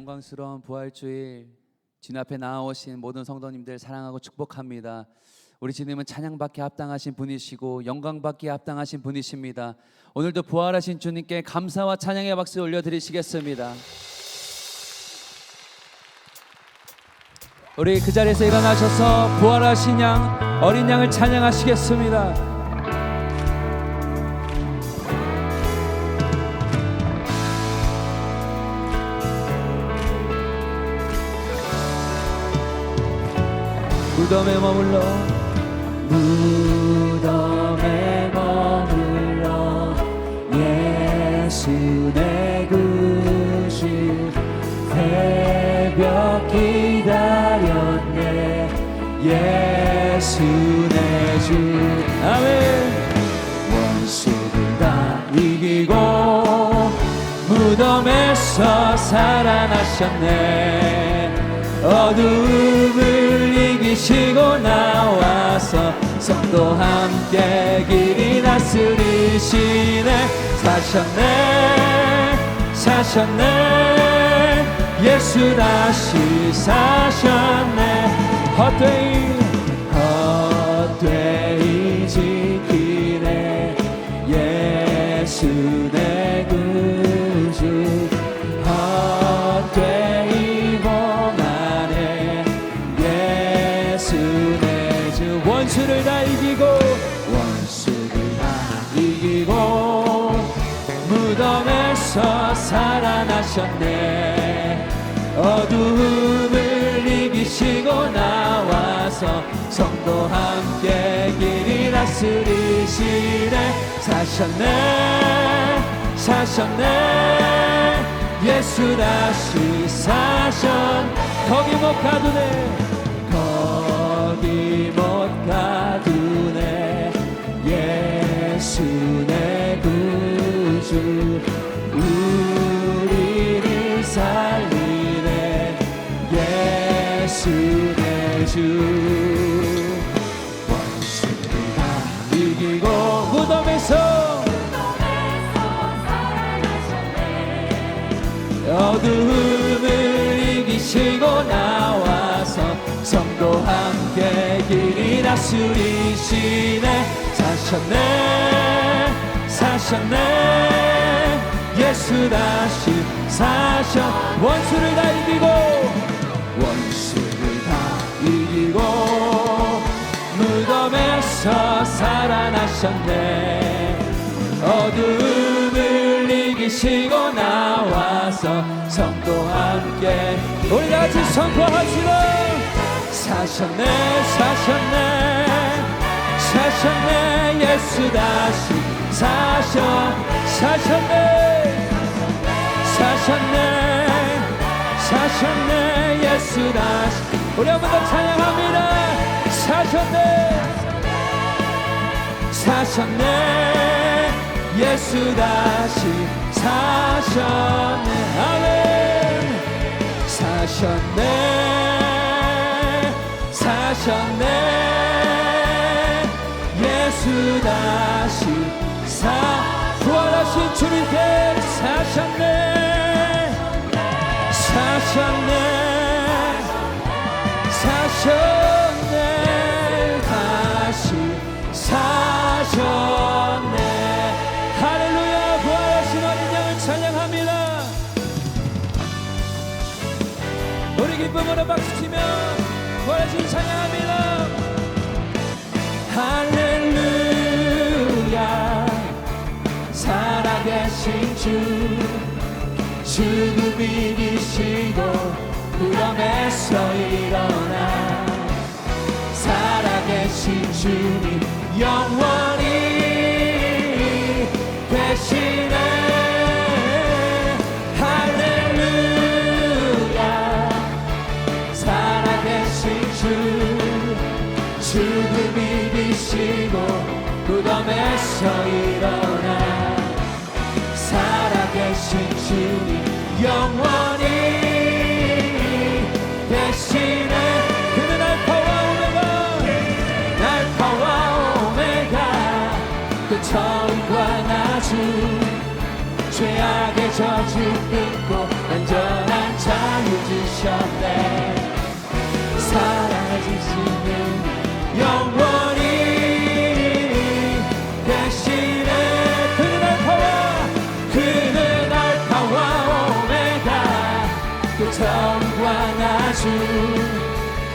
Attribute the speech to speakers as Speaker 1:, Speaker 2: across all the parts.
Speaker 1: 영광스러운 부활주일 주님 앞에 나아오신 모든 성도님들 사랑하고 축복합니다. 우리 주님은 찬양받기에 합당하신 분이시고 영광받기에 합당하신 분이십니다. 오늘도 부활하신 주님께 감사와 찬양의 박수 올려드리시겠습니다. 우리 그 자리에서 일어나셔서 부활하신 양, 어린 양을 찬양하시겠습니다. 무덤에 머물러 예수 내 구주 새벽 기다렸네. 예수 내 주 아멘. 원수를 다 이기고 무덤에서 살아나셨네. 어두움을 이기시고 나와서 성도 함께 길이 다스리시네. 사셨네 예수 다시 사셨네. 헛되이 지키네. 예수 내 구주 헛되이 봉하네. 예수 내 주 원수를 다 이기고 무덤에서 살아나셨네. 어두움을 이기시고 나와서 성도 함께 길이 다스리시네. 사셨네 예수 다시 거기 못 가두네. 예수 내 구주 우리를 살리네. 예수 내 주 원수를 다 이기고 무덤에서 살아나셨네. 어두움을 이기시고 나와서 성도 함께 길이 다스리시네. 사셨네 예수 다시 원수를 다 이기고 무덤에서 살아나셨네. 어두움을 이기시고 나와서 성도 함께 우리 같이 선포하시라. 사셨네 예수 다시 사셨네 예수 다시. 우리 한 번 더 찬양합니다. 사셨네 예수 다시 사셨네. 아멘. 사셨네 예수 다시 부활하신 주님께 사셨네 다시 사셨네. 할렐루야. 부활하신 어린 양을 찬양합니다. 우리 기쁨으로 박수치며 부활하신 찬양합니다. 할렐루야. 살아계신 주 죽음 이기시고 무덤에서 일어나 살아계신 주님 영원히 되시네. 할렐루야. 살아계신 주 죽음 이기시고 무덤에서 일어나 살아계신 주님 영원히 되시네. 그는 알파와 오메가 그 처음과 나중 죄악의 저주 끊고 완전한 자유 주셨네. 살아계시는 영원히 대신에 그는 알파와 오메가 그 처음과 나중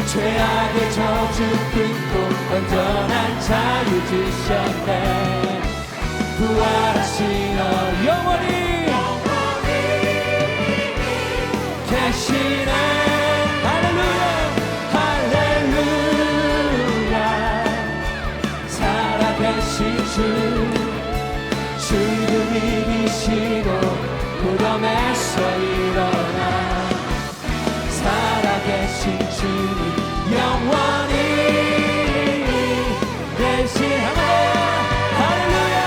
Speaker 1: 죄악의 저주 끊고 완전한 자유 주셨네. 부활하시어 영원히 계시네. 할렐루야 할렐루야. 살아계신 주 죽음 이기시고 무덤에서 일어나 살아계신 주님 영원히 대신하며 할렐루야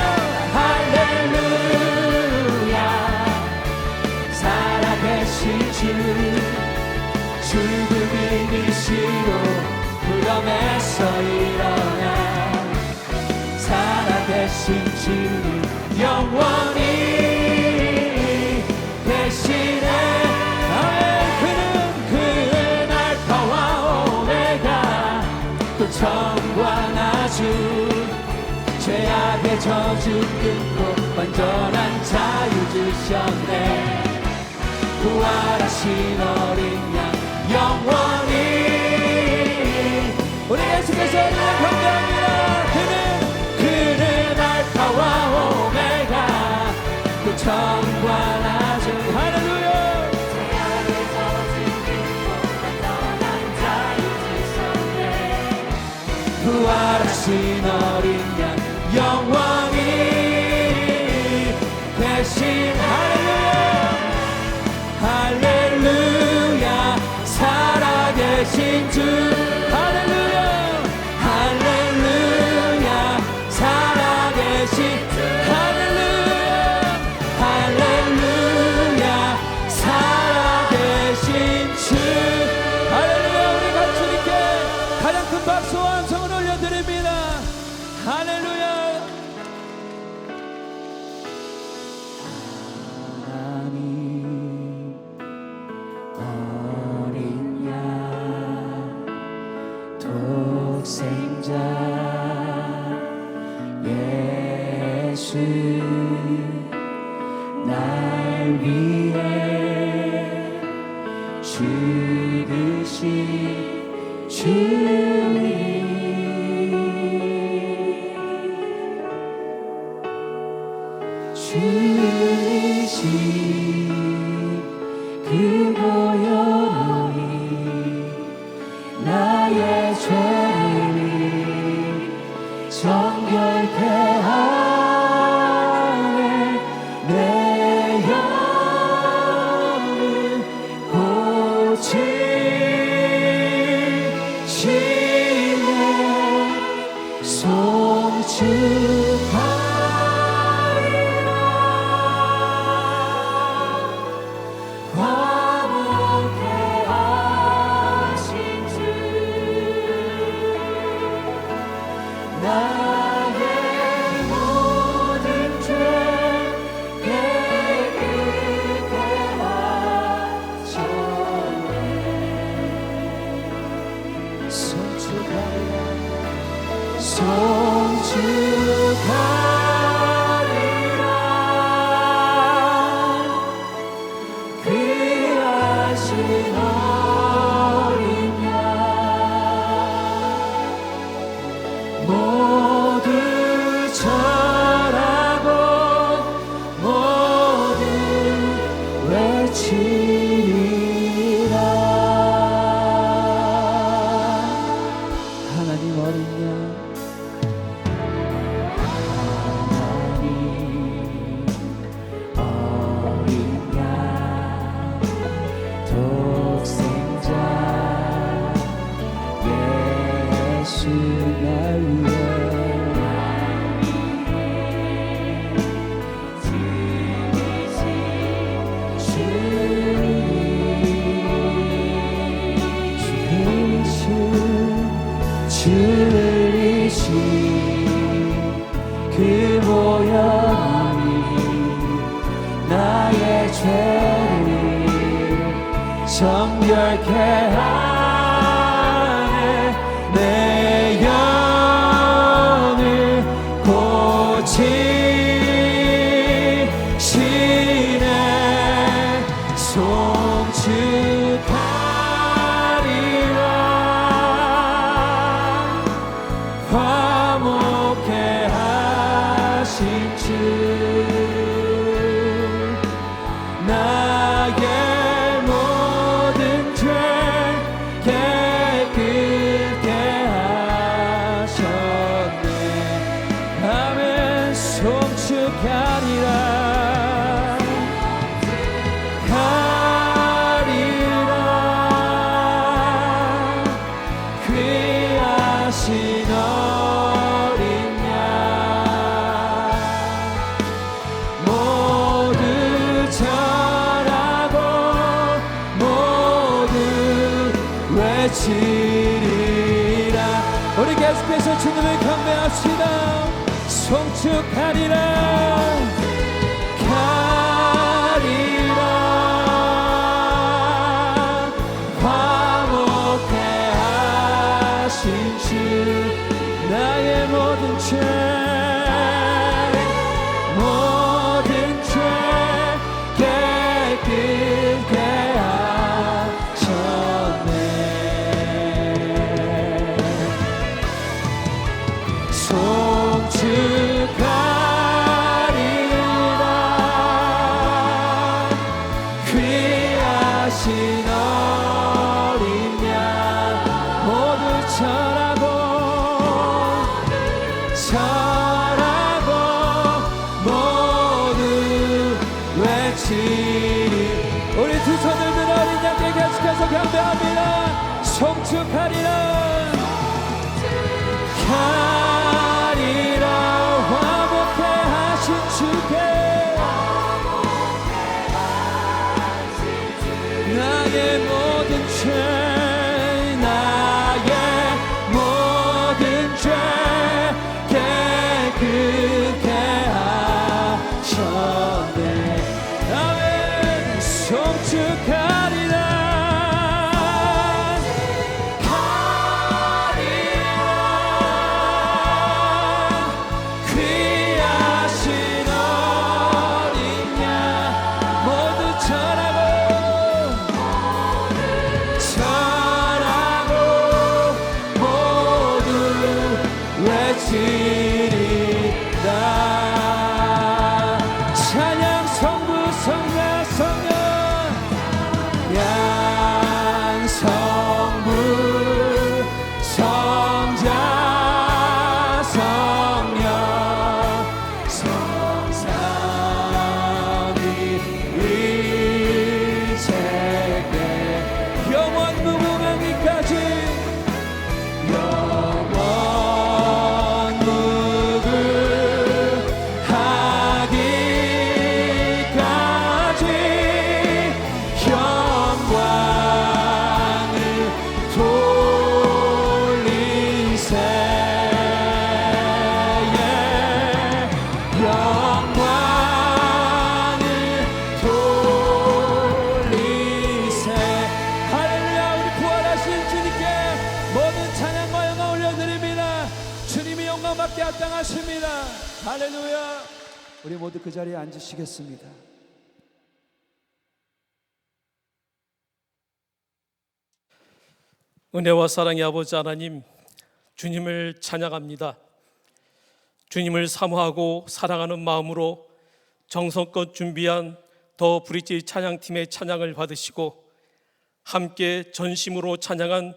Speaker 1: 할렐루야. 살아계신 주 죽음 이기시고 무덤에서 일어나 살아계신 주님 영원히 대신에 그는 알파와 오메가 또 처음과 나중 죄악의 저주 끊고 완전한 자유 주셨네. 부활하신 어린 양 영원히 우리 예수께서 우리를 경배합니다. 그는 알파와 오메가 그 처음과 나중 할렐루야. 죄악의 저주 끊고 완전한 자유 주셨네. 부활하신 어린 양 영원히 대신 할렐루야 할렐루야. 살아계신 주 할렐루야 할렐루야. 살아계신 주 할렐루야 할렐루야. 살아계신 주 할렐루야. 우리 같이 이렇게 가장 큰 박수와 함성을 올려드립니다. 할렐루야. 하나님 어린 양 독생자 예수 날 위해 죽으신 주님 주이신 그 보혈이 나의 죄를 정결케 하네. 내 영을 고치시네. 송축하리라. 화목케 하신 주 나의 모든 죄 깨끗게 하셨네. 송축하리라 송축하리라. 귀하신 어린 양 모두 절하고 모두 외치리라. 하나님 어린 양 하나님 어린 양 독생자 예수 날 위해 주이신 그 보혈이 나의 죄를 정결케 하네. 내 영을 고치시네. 송축하리라. 화목해 하신 주 나의 모든 죄 깨끗게 하셨네. 아멘. 송축하리라. 하리라. 귀하신 어린 양 모두 절하고 모두 외치리라. 우리 계속해서 주님을 경배합시다. 송축하리라. 가리라. 화목해 하신 주 나의 모든 죄 모든 죄 깨끗게 하셨네. 송축하리라. 귀하신 어린 양 모두 절하고 모두 외치리. 우리 두 손을 들어 어린 양께 계속해서 경배합니다. 송축하리라. 가리라. 화목해 하신 주께 나의 모든 죄 나의 모든 죄 깨끗게 하셨네. 아멘. 송축하리라. 찬양 성부 성자 성령 양 성부 성자 성령 성삼위 일체계 영원 무궁하기까지 영광받게 합당하십니다. 할렐루야. 우리 모두 그 자리에 앉으시겠습니다.
Speaker 2: 은혜와 사랑의 아버지 하나님, 주님을 찬양합니다. 주님을 사모하고 사랑하는 마음으로 정성껏 준비한 더 브릿지 찬양팀의 찬양을 받으시고 함께 전심으로 찬양한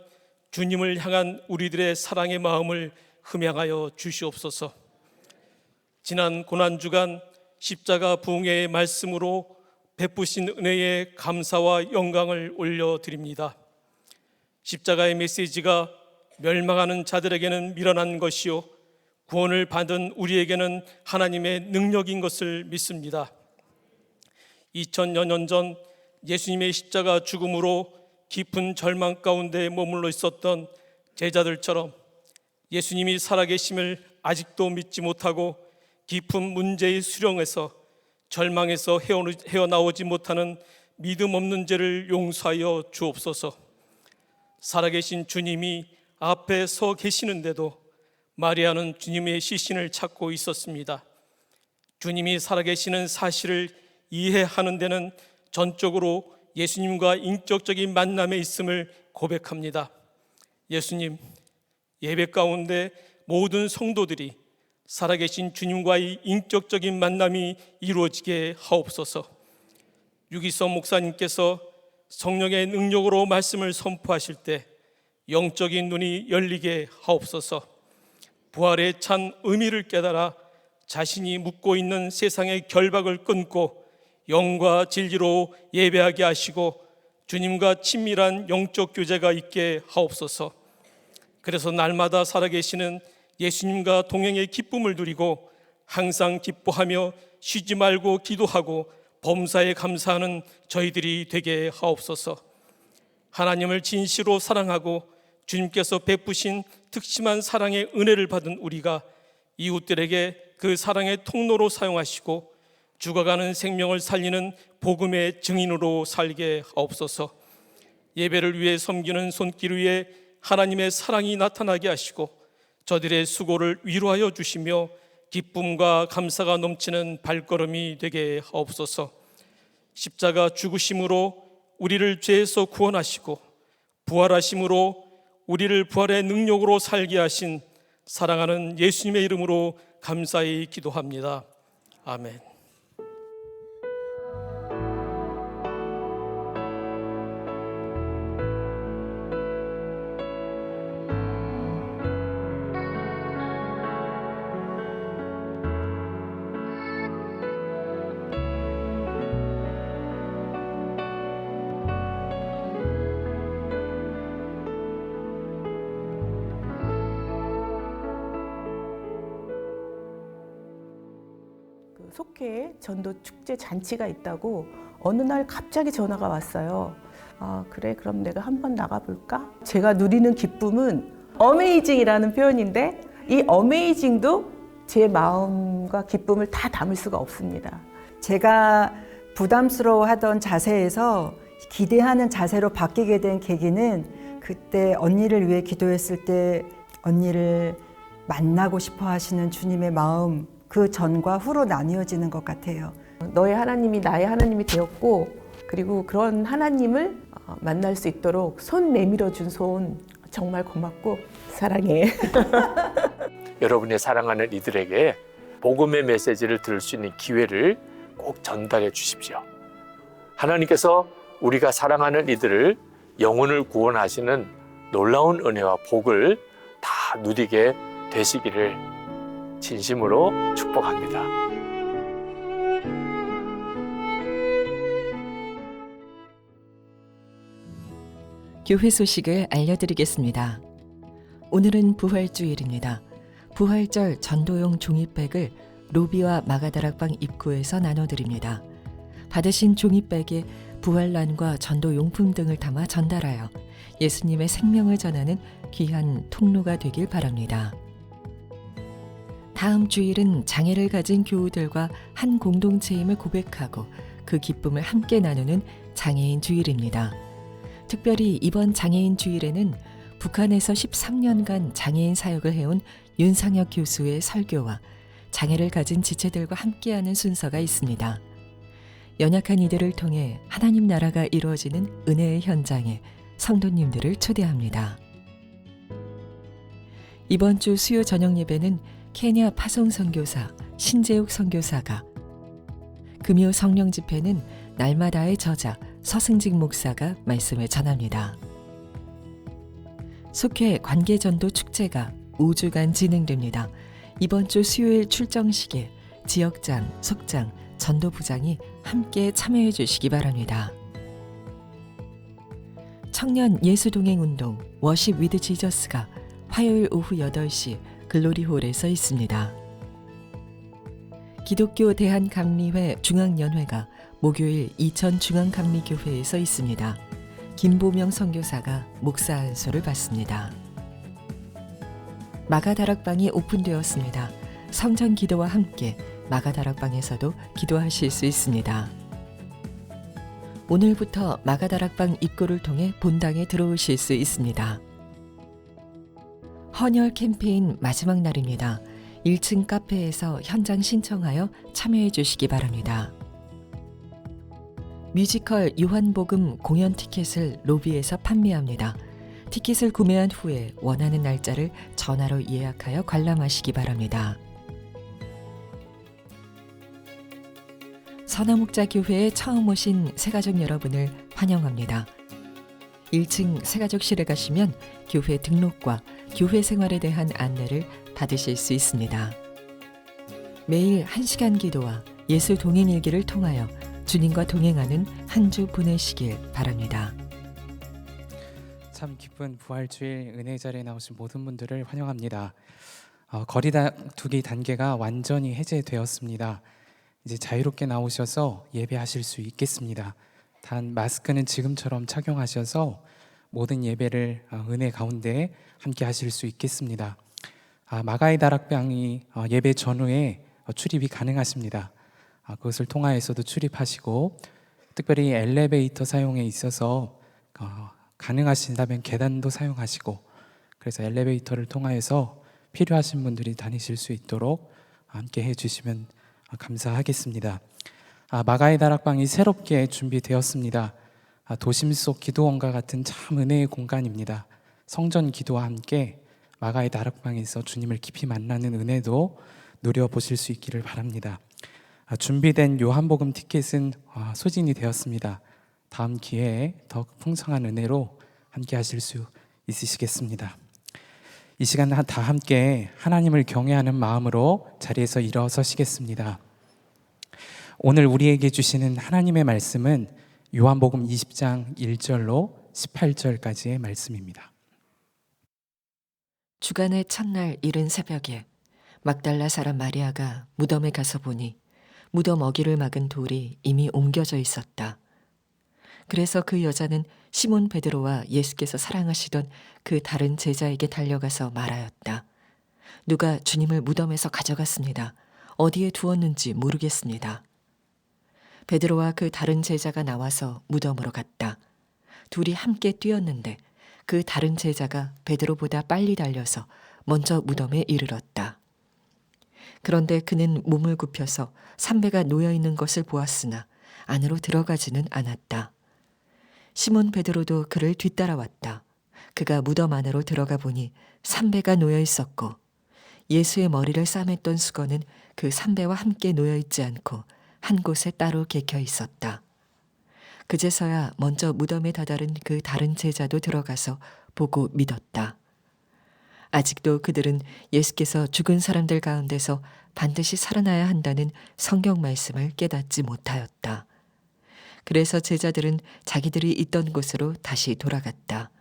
Speaker 2: 주님을 향한 우리들의 사랑의 마음을 흠양하여 주시옵소서. 지난 고난주간 십자가 부흥회의 말씀으로 베푸신 은혜에 감사와 영광을 올려드립니다. 십자가의 메시지가 멸망하는 자들에게는 미련한 것이요 구원을 받은 우리에게는 하나님의 능력인 것을 믿습니다. 2000여 년 전 예수님의 십자가 죽음으로 깊은 절망 가운데 머물러 있었던 제자들처럼 예수님이 살아계심을 아직도 믿지 못하고 깊은 문제의 수렁에서 절망에서 헤어나오지 못하는 믿음 없는 죄를 용서하여 주옵소서. 살아계신 주님이 앞에 서 계시는데도 마리아는 주님의 시신을 찾고 있었습니다. 주님이 살아계시는 사실을 이해하는 데는 전적으로 예수님과 인격적인 만남에 있음을 고백합니다. 예수님, 예배 가운데 모든 성도들이 살아계신 주님과의 인격적인 만남이 이루어지게 하옵소서. 유기성 목사님께서 성령의 능력으로 말씀을 선포하실 때 영적인 눈이 열리게 하옵소서. 부활의 찬 의미를 깨달아 자신이 묻고 있는 세상의 결박을 끊고 영과 진리로 예배하게 하시고 주님과 친밀한 영적 교제가 있게 하옵소서. 그래서 날마다 살아계시는 예수님과 동행의 기쁨을 누리고 항상 기뻐하며 쉬지 말고 기도하고 범사에 감사하는 저희들이 되게 하옵소서. 하나님을 진실로 사랑하고 주님께서 베푸신 특심한 사랑의 은혜를 받은 우리가 이웃들에게 그 사랑의 통로로 사용하시고 죽어가는 생명을 살리는 복음의 증인으로 살게 하옵소서. 예배를 위해 섬기는 손길 위에 하나님의 사랑이 나타나게 하시고 저들의 수고를 위로하여 주시며 기쁨과 감사가 넘치는 발걸음이 되게 하옵소서. 십자가 죽으심으로 우리를 죄에서 구원하시고 부활하심으로 우리를 부활의 능력으로 살게 하신 사랑하는 예수님의 이름으로 감사히 기도합니다. 아멘.
Speaker 3: 속회에 전도 축제 잔치가 있다고 어느 날 갑자기 전화가 왔어요. 아, 그래, 그럼 내가 한번 나가볼까? 제가 누리는 기쁨은 어메이징이라는 표현인데 이 어메이징도 제 마음과 기쁨을 다 담을 수가 없습니다.
Speaker 4: 제가 부담스러워하던 자세에서 기대하는 자세로 바뀌게 된 계기는 그때 언니를 위해 기도했을 때 언니를 만나고 싶어 하시는 주님의 마음, 그 전과 후로 나뉘어지는 것 같아요.
Speaker 3: 너의 하나님이 나의 하나님이 되었고 그리고 그런 하나님을 만날 수 있도록 손 내밀어 준 손 정말 고맙고 사랑해.
Speaker 5: 여러분의 사랑하는 이들에게 복음의 메시지를 들을 수 있는 기회를 꼭 전달해 주십시오. 하나님께서 우리가 사랑하는 이들을 영혼을 구원하시는 놀라운 은혜와 복을 다 누리게 되시기를 진심으로 축복합니다.
Speaker 6: 교회 소식을 알려드리겠습니다. 오늘은 부활주일입니다. 부활절 전도용 종이백을 로비와 마가다락방 입구에서 나눠드립니다. 받으신 종이백에 부활란과 전도용품 등을 담아 전달하여 예수님의 생명을 전하는 귀한 통로가 되길 바랍니다. 다음 주일은 장애를 가진 교우들과 한 공동체임을 고백하고 그 기쁨을 함께 나누는 장애인 주일입니다. 특별히 이번 장애인 주일에는 북한에서 13년간 장애인 사역을 해온 윤상혁 교수의 설교와 장애를 가진 지체들과 함께하는 순서가 있습니다. 연약한 이들을 통해 하나님 나라가 이루어지는 은혜의 현장에 성도님들을 초대합니다. 이번 주 수요 저녁 예배는 케냐 파송 선교사 신재욱 선교사가, 금요 성령 집회는 날마다의 저자 서승직 목사가 말씀을 전합니다. 속회 관계전도 축제가 5주간 진행됩니다. 이번 주 수요일 출정식에 지역장, 속장, 전도부장이 함께 참여해 주시기 바랍니다. 청년 예수동행운동 워십 위드 지저스가 화요일 오후 8시 글로리홀에서 있습니다. 기독교 대한감리회 중앙연회가 목요일 이천중앙감리교회에서 있습니다. 김보명 선교사가 목사 안수를 받습니다. 마가다락방이 오픈되었습니다. 성전 기도와 함께 마가다락방에서도 기도하실 수 있습니다. 오늘부터 마가다락방 입구를 통해 본당에 들어오실 수 있습니다. 헌혈 캠페인 마지막 날입니다. 1층 카페에서 현장 신청하여 참여해 주시기 바랍니다. 뮤지컬 요한복음 공연 티켓을 로비에서 판매합니다. 티켓을 구매한 후에 원하는 날짜를 전화로 예약하여 관람하시기 바랍니다. 선화목자교회에 처음 오신 새가족 여러분을 환영합니다. 1층 새가족실에 가시면 교회 등록과 교회 생활에 대한 안내를 받으실 수 있습니다. 매일 1시간 기도와 예수 동행 일기를 통하여 주님과 동행하는 한 주 보내시길 바랍니다.
Speaker 7: 참 기쁜 부활주일 은혜 자리에 나오신 모든 분들을 환영합니다. 거리두기 단계가 완전히 해제되었습니다. 이제 자유롭게 나오셔서 예배하실 수 있겠습니다. 단 마스크는 지금처럼 착용하셔서 모든 예배를 은혜 가운데 함께 하실 수 있겠습니다. 마가의 다락방이 예배 전후에 출입이 가능하십니다. 그것을 통하여서도 출입하시고 특별히 엘리베이터 사용에 있어서 가능하신다면 계단도 사용하시고 그래서 엘리베이터를 통하여서 필요하신 분들이 다니실 수 있도록 함께 해주시면 감사하겠습니다. 마가의 다락방이 새롭게 준비되었습니다. 도심 속 기도원과 같은 참 은혜의 공간입니다. 성전 기도와 함께 마가의 다락방에서 주님을 깊이 만나는 은혜도 누려보실 수 있기를 바랍니다. 준비된 요한복음 티켓은 소진이 되었습니다. 다음 기회에 더 풍성한 은혜로 함께 하실 수 있으시겠습니다. 이 시간 다 함께 하나님을 경외하는 마음으로 자리에서 일어서시겠습니다. 오늘 우리에게 주시는 하나님의 말씀은 요한복음 20장 1절로 18절까지의 말씀입니다.
Speaker 6: 주간의 첫날 이른 새벽에 막달라 사람 마리아가 무덤에 가서 보니 무덤 어귀를 막은 돌이 이미 옮겨져 있었다. 그래서 그 여자는 시몬 베드로와 예수께서 사랑하시던 그 다른 제자에게 달려가서 말하였다. 누가 주님을 무덤에서 가져갔습니다. 어디에 두었는지 모르겠습니다. 베드로와 그 다른 제자가 나와서 무덤으로 갔다. 둘이 함께 뛰었는데 그 다른 제자가 베드로보다 빨리 달려서 먼저 무덤에 이르렀다. 그런데 그는 몸을 굽혀서 삼배가 놓여있는 것을 보았으나 안으로 들어가지는 않았다. 시몬 베드로도 그를 뒤따라왔다. 그가 무덤 안으로 들어가 보니 삼배가 놓여 있었고 예수의 머리를 싸맸던 수건은 그 삼배와 함께 놓여 있지 않고 한 곳에 따로 개켜 있었다. 그제서야 먼저 무덤에 다다른 그 다른 제자도 들어가서 보고 믿었다. 아직도 그들은 예수께서 죽은 사람들 가운데서 반드시 살아나야 한다는 성경 말씀을 깨닫지 못하였다. 그래서 제자들은 자기들이 있던 곳으로 다시 돌아갔다.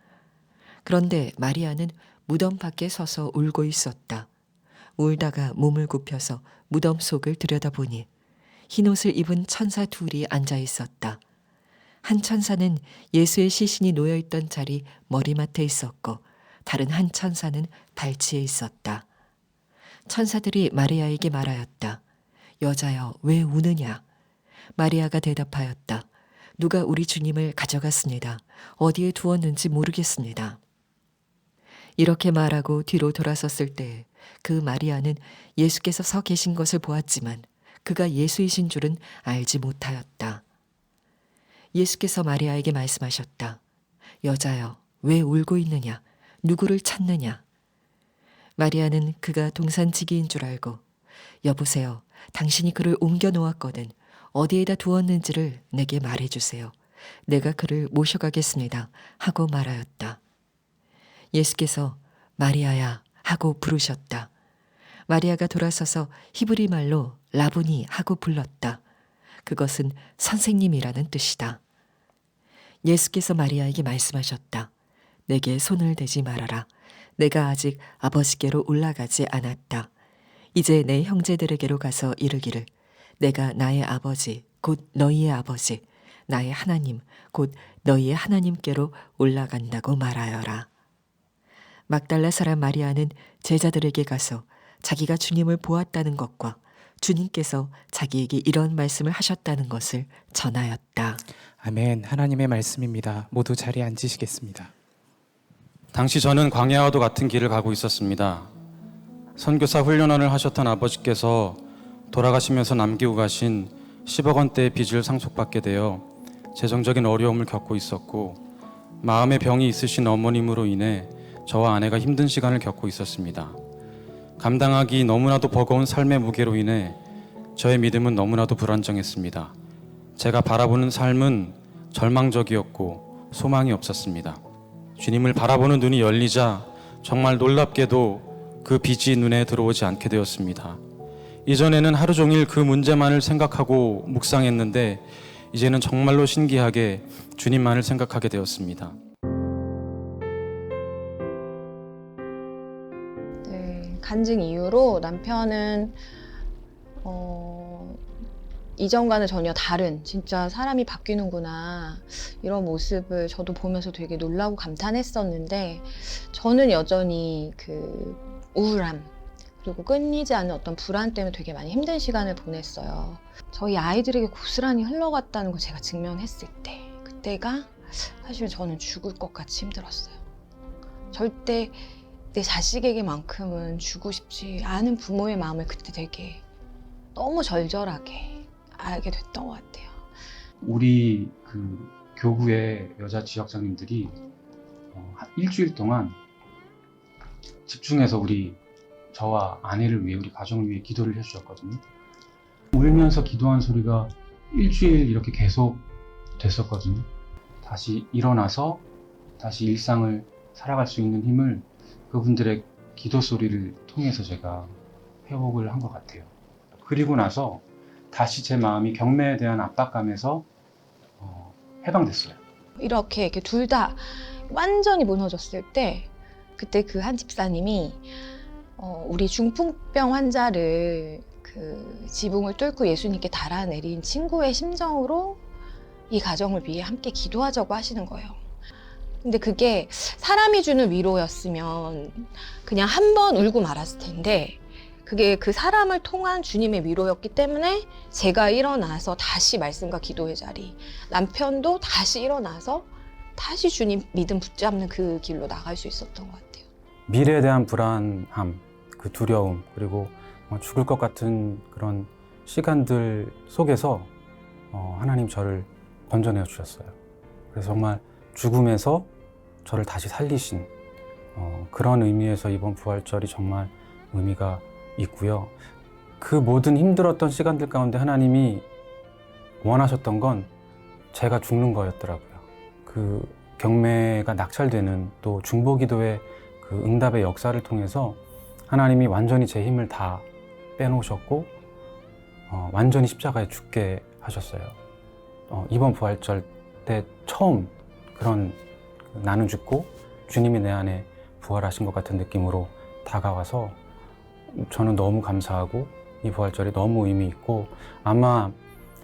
Speaker 6: 그런데 마리아는 무덤 밖에 서서 울고 있었다. 울다가 몸을 굽혀서 무덤 속을 들여다보니 흰옷을 입은 천사 둘이 앉아 있었다. 한 천사는 예수의 시신이 놓여있던 자리 머리맡에 있었고 다른 한 천사는 발치에 있었다. 천사들이 마리아에게 말하였다. 여자여, 왜 우느냐? 마리아가 대답하였다. 누가 우리 주님을 가져갔습니다. 어디에 두었는지 모르겠습니다. 이렇게 말하고 뒤로 돌아섰을 때 그 마리아는 예수께서 서 계신 것을 보았지만 그가 예수이신 줄은 알지 못하였다. 예수께서 마리아에게 말씀하셨다. 여자여, 왜 울고 있느냐? 누구를 찾느냐? 마리아는 그가 동산지기인 줄 알고 여보세요. 당신이 그를 옮겨 놓았거든. 어디에다 두었는지를 내게 말해주세요. 내가 그를 모셔가겠습니다. 하고 말하였다. 예수께서 마리아야 하고 부르셨다. 마리아가 돌아서서 히브리 말로 라보니 하고 불렀다. 그것은 선생님이라는 뜻이다. 예수께서 마리아에게 말씀하셨다. 내게 손을 대지 말아라. 내가 아직 아버지께로 올라가지 않았다. 이제 내 형제들에게로 가서 이르기를 내가 나의 아버지 곧 너희의 아버지 나의 하나님 곧 너희의 하나님께로 올라간다고 말하여라. 막달라 사람 마리아는 제자들에게 가서 자기가 주님을 보았다는 것과 주님께서 자기에게 이런 말씀을 하셨다는 것을 전하였다.
Speaker 7: 아멘. 하나님의 말씀입니다. 모두 자리에 앉으시겠습니다.
Speaker 8: 당시 저는 광야와도 같은 길을 가고 있었습니다. 선교사 훈련원을 하셨던 아버지께서 돌아가시면서 남기고 가신 10억 원대의 빚을 상속받게 되어 재정적인 어려움을 겪고 있었고, 마음의 병이 있으신 어머님으로 인해 저와 아내가 힘든 시간을 겪고 있었습니다. 감당하기 너무나도 버거운 삶의 무게로 인해 저의 믿음은 너무나도 불안정했습니다. 제가 바라보는 삶은 절망적이었고 소망이 없었습니다. 주님을 바라보는 눈이 열리자 정말 놀랍게도 그 빛이 눈에 들어오지 않게 되었습니다. 이전에는 하루 종일 그 문제만을 생각하고 묵상했는데 이제는 정말로 신기하게 주님만을 생각하게 되었습니다.
Speaker 9: 네, 간증 이후로 남편은 이전과는 전혀 다른, 진짜 사람이 바뀌는구나, 이런 모습을 저도 보면서 되게 놀라고 감탄했었는데, 저는 여전히 그 우울함 그리고 끊이지 않는 어떤 불안 때문에 되게 많이 힘든 시간을 보냈어요. 저희 아이들에게 고스란히 흘러갔다는 걸 제가 직면했을 때, 그때가 사실 저는 죽을 것 같이 힘들었어요. 절대 내 자식에게만큼은 주고 싶지 않은 부모의 마음을 그때 되게 너무 절절하게 알게 됐던 것 같아요.
Speaker 10: 우리 그 교구의 여자 지역장님들이 일주일 동안 집중해서 저와 아내를 위해, 우리 가정을 위해 기도를 해주셨거든요. 울면서 기도한 소리가 일주일 이렇게 계속 됐었거든요. 다시 일어나서 다시 일상을 살아갈 수 있는 힘을 그분들의 기도 소리를 통해서 제가 회복을 한 것 같아요. 그리고 나서 다시 제 마음이 경매에 대한 압박감에서 해방됐어요.
Speaker 9: 이렇게 둘 다 완전히 무너졌을 때, 그때 그 한 집사님이 우리 중풍병 환자를 그 지붕을 뚫고 예수님께 달아내린 친구의 심정으로 이 가정을 위해 함께 기도하자고 하시는 거예요. 근데 그게 사람이 주는 위로였으면 그냥 한 번 울고 말았을 텐데, 그게 그 사람을 통한 주님의 위로였기 때문에 제가 일어나서 다시 말씀과 기도의 자리, 남편도 다시 일어나서 다시 주님 믿음 붙잡는 그 길로 나갈 수 있었던 것 같아요.
Speaker 8: 미래에 대한 불안함, 그 두려움, 그리고 죽을 것 같은 그런 시간들 속에서 하나님 저를 건져내 주셨어요. 그래서 정말 죽음에서 저를 다시 살리신 그런 의미에서 이번 부활절이 정말 의미가 있고요. 그 모든 힘들었던 시간들 가운데 하나님이 원하셨던 건 제가 죽는 거였더라고요. 그 경매가 낙찰되는, 또 중보기도의 그 응답의 역사를 통해서 하나님이 완전히 제 힘을 다 빼놓으셨고 완전히 십자가에 죽게 하셨어요. 이번 부활절 때 처음 그런 나는 죽고 주님이 내 안에 부활하신 것 같은 느낌으로 다가와서 저는 너무 감사하고 이 부활절이 너무 의미 있고, 아마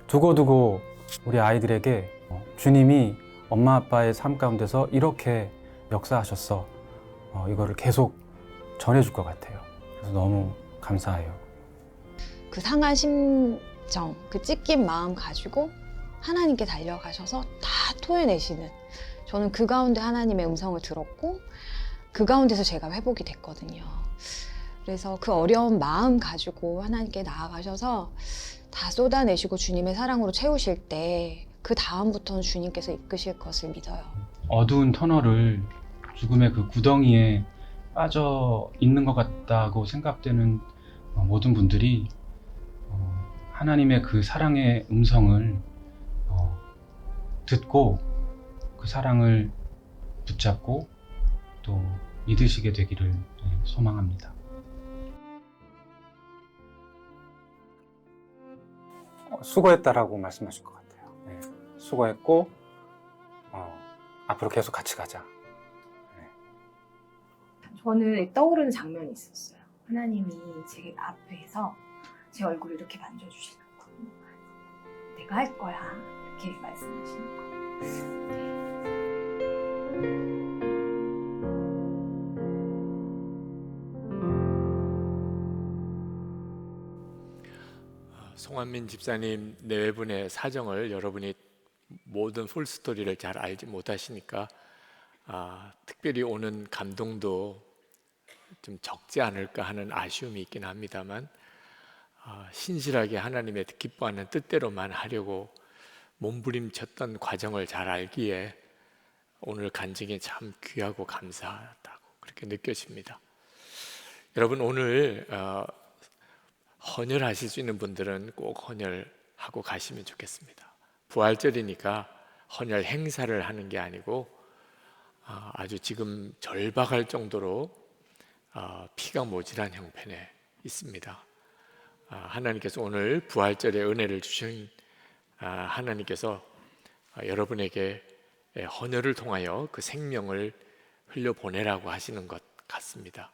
Speaker 8: 두고두고 우리 아이들에게 주님이 엄마 아빠의 삶 가운데서 이렇게 역사하셨어, 이거를 계속 전해줄 것 같아요. 그래서 너무 감사해요.
Speaker 9: 그 상한 심정, 그 찢긴 마음 가지고 하나님께 달려가셔서 다 토해내시는, 저는 그 가운데 하나님의 음성을 들었고 그 가운데서 제가 회복이 됐거든요. 그래서 그 어려운 마음 가지고 하나님께 나아가셔서 다 쏟아내시고 주님의 사랑으로 채우실 때, 그 다음부터는 주님께서 이끄실 것을 믿어요.
Speaker 10: 어두운 터널을, 죽음의 그 구덩이에 빠져 있는 것 같다고 생각되는 모든 분들이 하나님의 그 사랑의 음성을 듣고 그 사랑을 붙잡고 또 믿으시게 되기를 소망합니다.
Speaker 8: 수고했다라고 말씀하실 것 같아요. 네. 수고했고 앞으로 계속 같이 가자.
Speaker 11: 저는 떠오르는 장면이 있었어요. 하나님이 제 앞에서 제 얼굴을 이렇게 만져주시는 거. 내가 할 거야. 이렇게 말씀하시는 거.
Speaker 5: 송한민 집사님 내외분의 사정을 여러분이 모든 풀스토리를 잘 알지 못하시니까 특별히 오는 감동도 좀 적지 않을까 하는 아쉬움이 있긴 합니다만, 신실하게 하나님의 기뻐하는 뜻대로만 하려고 몸부림쳤던 과정을 잘 알기에 오늘 간증이 참 귀하고 감사하다고 그렇게 느껴집니다. 여러분, 오늘 헌혈하실 수 있는 분들은 꼭 헌혈하고 가시면 좋겠습니다. 부활절이니까 헌혈 행사를 하는 게 아니고 아주 지금 절박할 정도로 피가 모자란 형편에 있습니다. 하나님께서 오늘 부활절에 은혜를 주신 하나님께서 여러분에게 헌혈을 통하여 그 생명을 흘려보내라고 하시는 것 같습니다.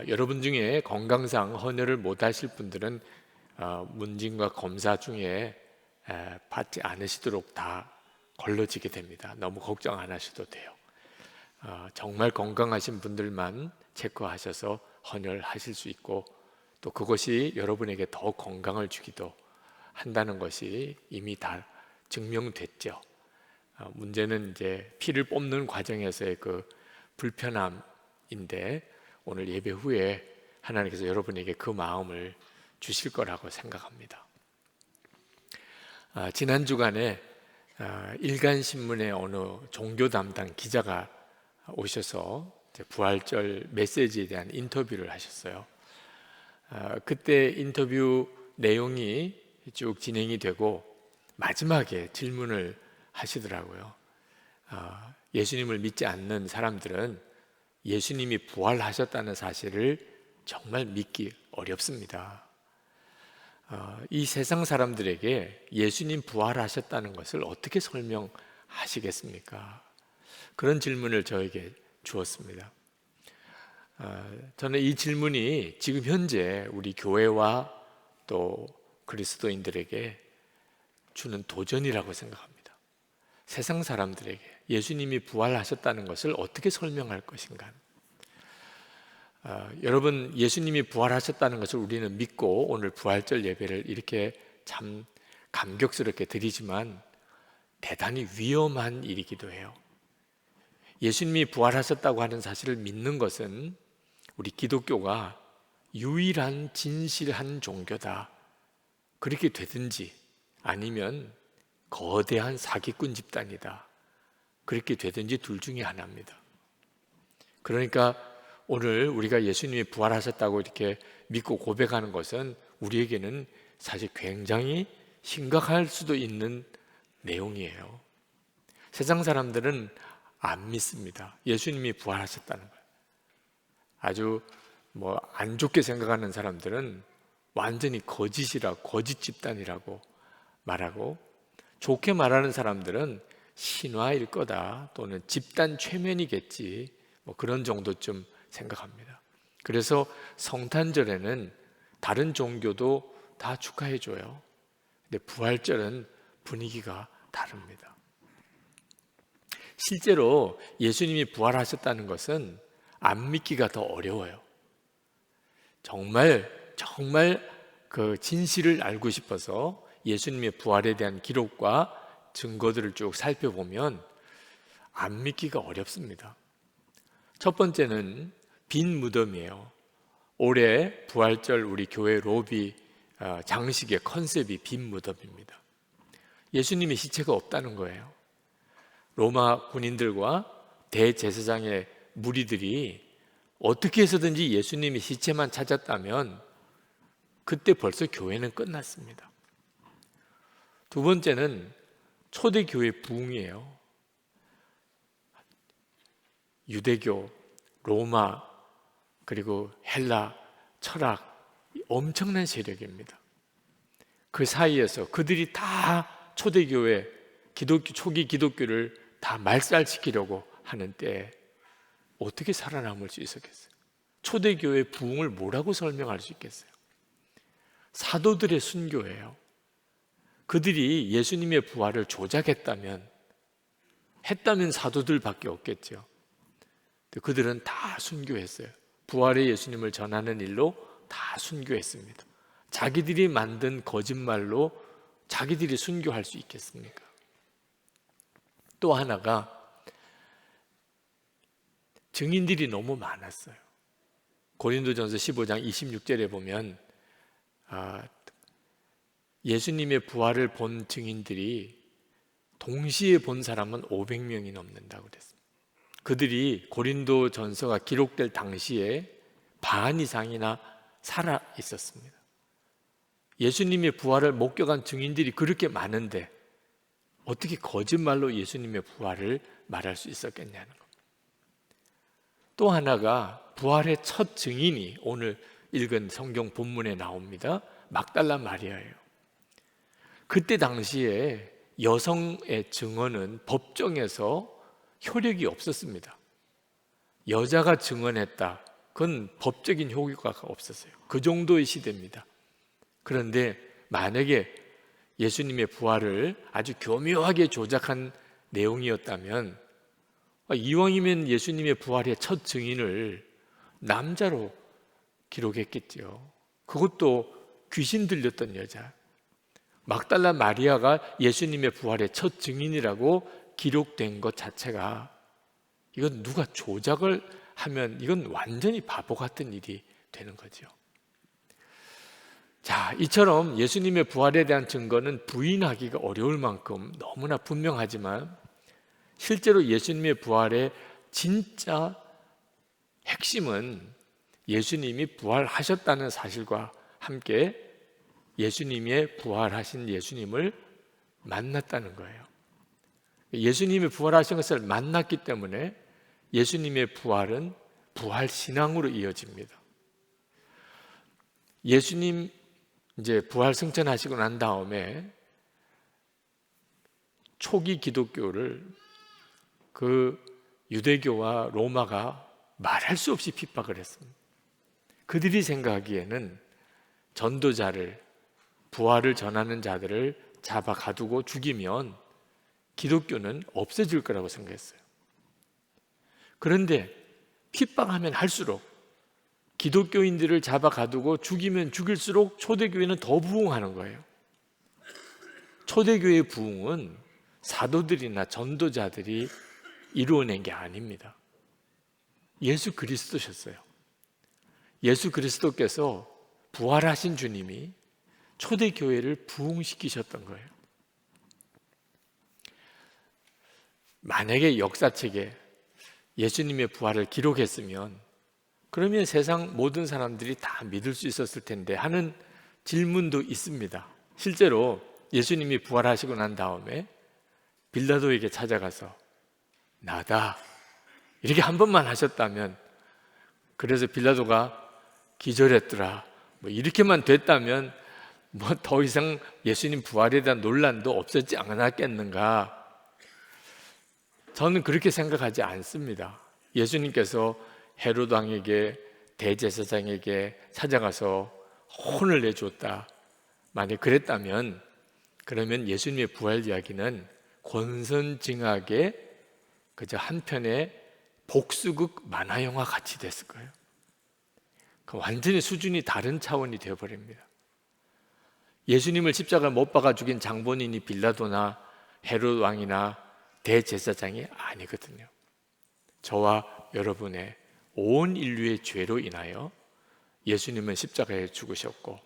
Speaker 5: 여러분 중에 건강상 헌혈을 못 하실 분들은 문진과 검사 중에 받지 않으시도록 다 걸러지게 됩니다. 너무 걱정 안 하셔도 돼요. 정말 건강하신 분들만 체크하셔서 헌혈하실 수 있고, 또 그것이 여러분에게 더 건강을 주기도 한다는 것이 이미 다 증명됐죠. 문제는 이제 피를 뽑는 과정에서의 그 불편함인데, 오늘 예배 후에 하나님께서 여러분에게 그 마음을 주실 거라고 생각합니다. 지난 주간에 일간신문의 어느 종교 담당 기자가 오셔서 부활절 메시지에 대한 인터뷰를 하셨어요. 그때 인터뷰 내용이 쭉 진행이 되고 마지막에 질문을 하시더라고요. 예수님을 믿지 않는 사람들은 예수님이 부활하셨다는 사실을 정말 믿기 어렵습니다. 이 세상 사람들에게 예수님 부활하셨다는 것을 어떻게 설명하시겠습니까? 그런 질문을 저에게 주었습니다. 저는 이 질문이 지금 현재 우리 교회와 또 그리스도인들에게 주는 도전이라고 생각합니다. 세상 사람들에게 예수님이 부활하셨다는 것을 어떻게 설명할 것인가? 여러분, 예수님이 부활하셨다는 것을 우리는 믿고 오늘 부활절 예배를 이렇게 참 감격스럽게 드리지만 대단히 위험한 일이기도 해요. 예수님이 부활하셨다고 하는 사실을 믿는 것은 우리 기독교가 유일한 진실한 종교다, 그렇게 되든지 아니면 거대한 사기꾼 집단이다, 그렇게 되든지 둘 중에 하나입니다. 그러니까 오늘 우리가 예수님이 부활하셨다고 이렇게 믿고 고백하는 것은 우리에게는 사실 굉장히 심각할 수도 있는 내용이에요. 세상 사람들은 안 믿습니다. 예수님이 부활하셨다는 걸. 아주 안 좋게 생각하는 사람들은 완전히 거짓이라고, 거짓 집단이라고 말하고, 좋게 말하는 사람들은 신화일 거다 또는 집단 최면이겠지, 그런 정도쯤 생각합니다. 그래서 성탄절에는 다른 종교도 다 축하해줘요. 근데 부활절은 분위기가 다릅니다. 실제로 예수님이 부활하셨다는 것은 안 믿기가 더 어려워요. 정말 그 진실을 알고 싶어서 예수님의 부활에 대한 기록과 증거들을 쭉 살펴보면 안 믿기가 어렵습니다. 첫 번째는 빈 무덤이에요. 올해 부활절 우리 교회 로비 장식의 컨셉이 빈 무덤입니다. 예수님의 시체가 없다는 거예요. 로마 군인들과 대제사장의 무리들이 어떻게 해서든지 예수님의 시체만 찾았다면 그때 벌써 교회는 끝났습니다. 두 번째는 초대교회 부흥이에요. 유대교, 로마, 그리고 헬라, 철학, 엄청난 세력입니다. 그 사이에서 그들이 다 초대교회, 초기 기독교를 다 말살시키려고 하는 때에 어떻게 살아남을 수 있었겠어요? 초대교회 부흥을 뭐라고 설명할 수 있겠어요? 사도들의 순교예요. 그들이 예수님의 부활을 조작했다면 사도들밖에 없겠죠. 그들은 다 순교했어요. 부활의 예수님을 전하는 일로 다 순교했습니다. 자기들이 만든 거짓말로 자기들이 순교할 수 있겠습니까? 또 하나가 증인들이 너무 많았어요. 고린도전서 15장 26절에 보면 예수님의 부활을 본 증인들이 동시에 본 사람은 500명이 넘는다고 그랬습니다. 그들이 고린도전서가 기록될 당시에 반 이상이나 살아 있었습니다. 예수님의 부활을 목격한 증인들이 그렇게 많은데 어떻게 거짓말로 예수님의 부활을 말할 수 있었겠냐는 겁니다. 또 하나가 부활의 첫 증인이 오늘 읽은 성경 본문에 나옵니다. 막달라 마리아예요. 그때 당시에 여성의 증언은 법정에서 효력이 없었습니다. 여자가 증언했다. 그건 법적인 효과가 없었어요. 그 정도의 시대입니다. 그런데 만약에 예수님의 부활을 아주 교묘하게 조작한 내용이었다면 이왕이면 예수님의 부활의 첫 증인을 남자로 기록했겠죠. 그것도 귀신 들렸던 여자. 막달라 마리아가 예수님의 부활의 첫 증인이라고 기록된 것 자체가 이건 누가 조작을 하면 이건 완전히 바보 같은 일이 되는 거죠. 자, 이처럼 예수님의 부활에 대한 증거는 부인하기가 어려울 만큼 너무나 분명하지만 실제로 예수님의 부활의 진짜 핵심은 예수님이 부활하셨다는 사실과 함께 예수님의 부활하신 예수님을 만났다는 거예요. 예수님이 부활하신 것을 만났기 때문에 예수님의 부활은 부활 신앙으로 이어집니다. 예수님 이제 부활 승천하시고 난 다음에 초기 기독교를 그 유대교와 로마가 말할 수 없이 핍박을 했습니다. 그들이 생각하기에는 전도자를 부활을 전하는 자들을 잡아 가두고 죽이면 기독교는 없어질 거라고 생각했어요. 그런데 핍박하면 할수록 기독교인들을 잡아 가두고 죽이면 죽일수록 초대교회는 더 부흥하는 거예요. 초대교회의 부흥은 사도들이나 전도자들이 이루어낸 게 아닙니다. 예수 그리스도셨어요. 예수 그리스도께서 부활하신 주님이 초대교회를 부흥시키셨던 거예요. 만약에 역사책에 예수님의 부활을 기록했으면 그러면 세상 모든 사람들이 다 믿을 수 있었을 텐데 하는 질문도 있습니다. 실제로 예수님이 부활하시고 난 다음에 빌라도에게 찾아가서 나다 이렇게 한 번만 하셨다면, 그래서 빌라도가 기절했더라 뭐 이렇게만 됐다면 뭐 더 이상 예수님 부활에 대한 논란도 없었지 않았겠는가? 저는 그렇게 생각하지 않습니다. 예수님께서 헤롯 왕에게 대제사장에게 찾아가서 혼을 내줬다. 만약 그랬다면 그러면 예수님의 부활 이야기는 권선징악의 그저 한 편의 복수극 만화 영화 같이 됐을 거예요. 완전히 수준이 다른 차원이 되어버립니다. 예수님을 십자가에 못 박아 죽인 장본인이 빌라도나 헤롯 왕이나 대제사장이 아니거든요. 저와 여러분의 온 인류의 죄로 인하여 예수님은 십자가에 죽으셨고,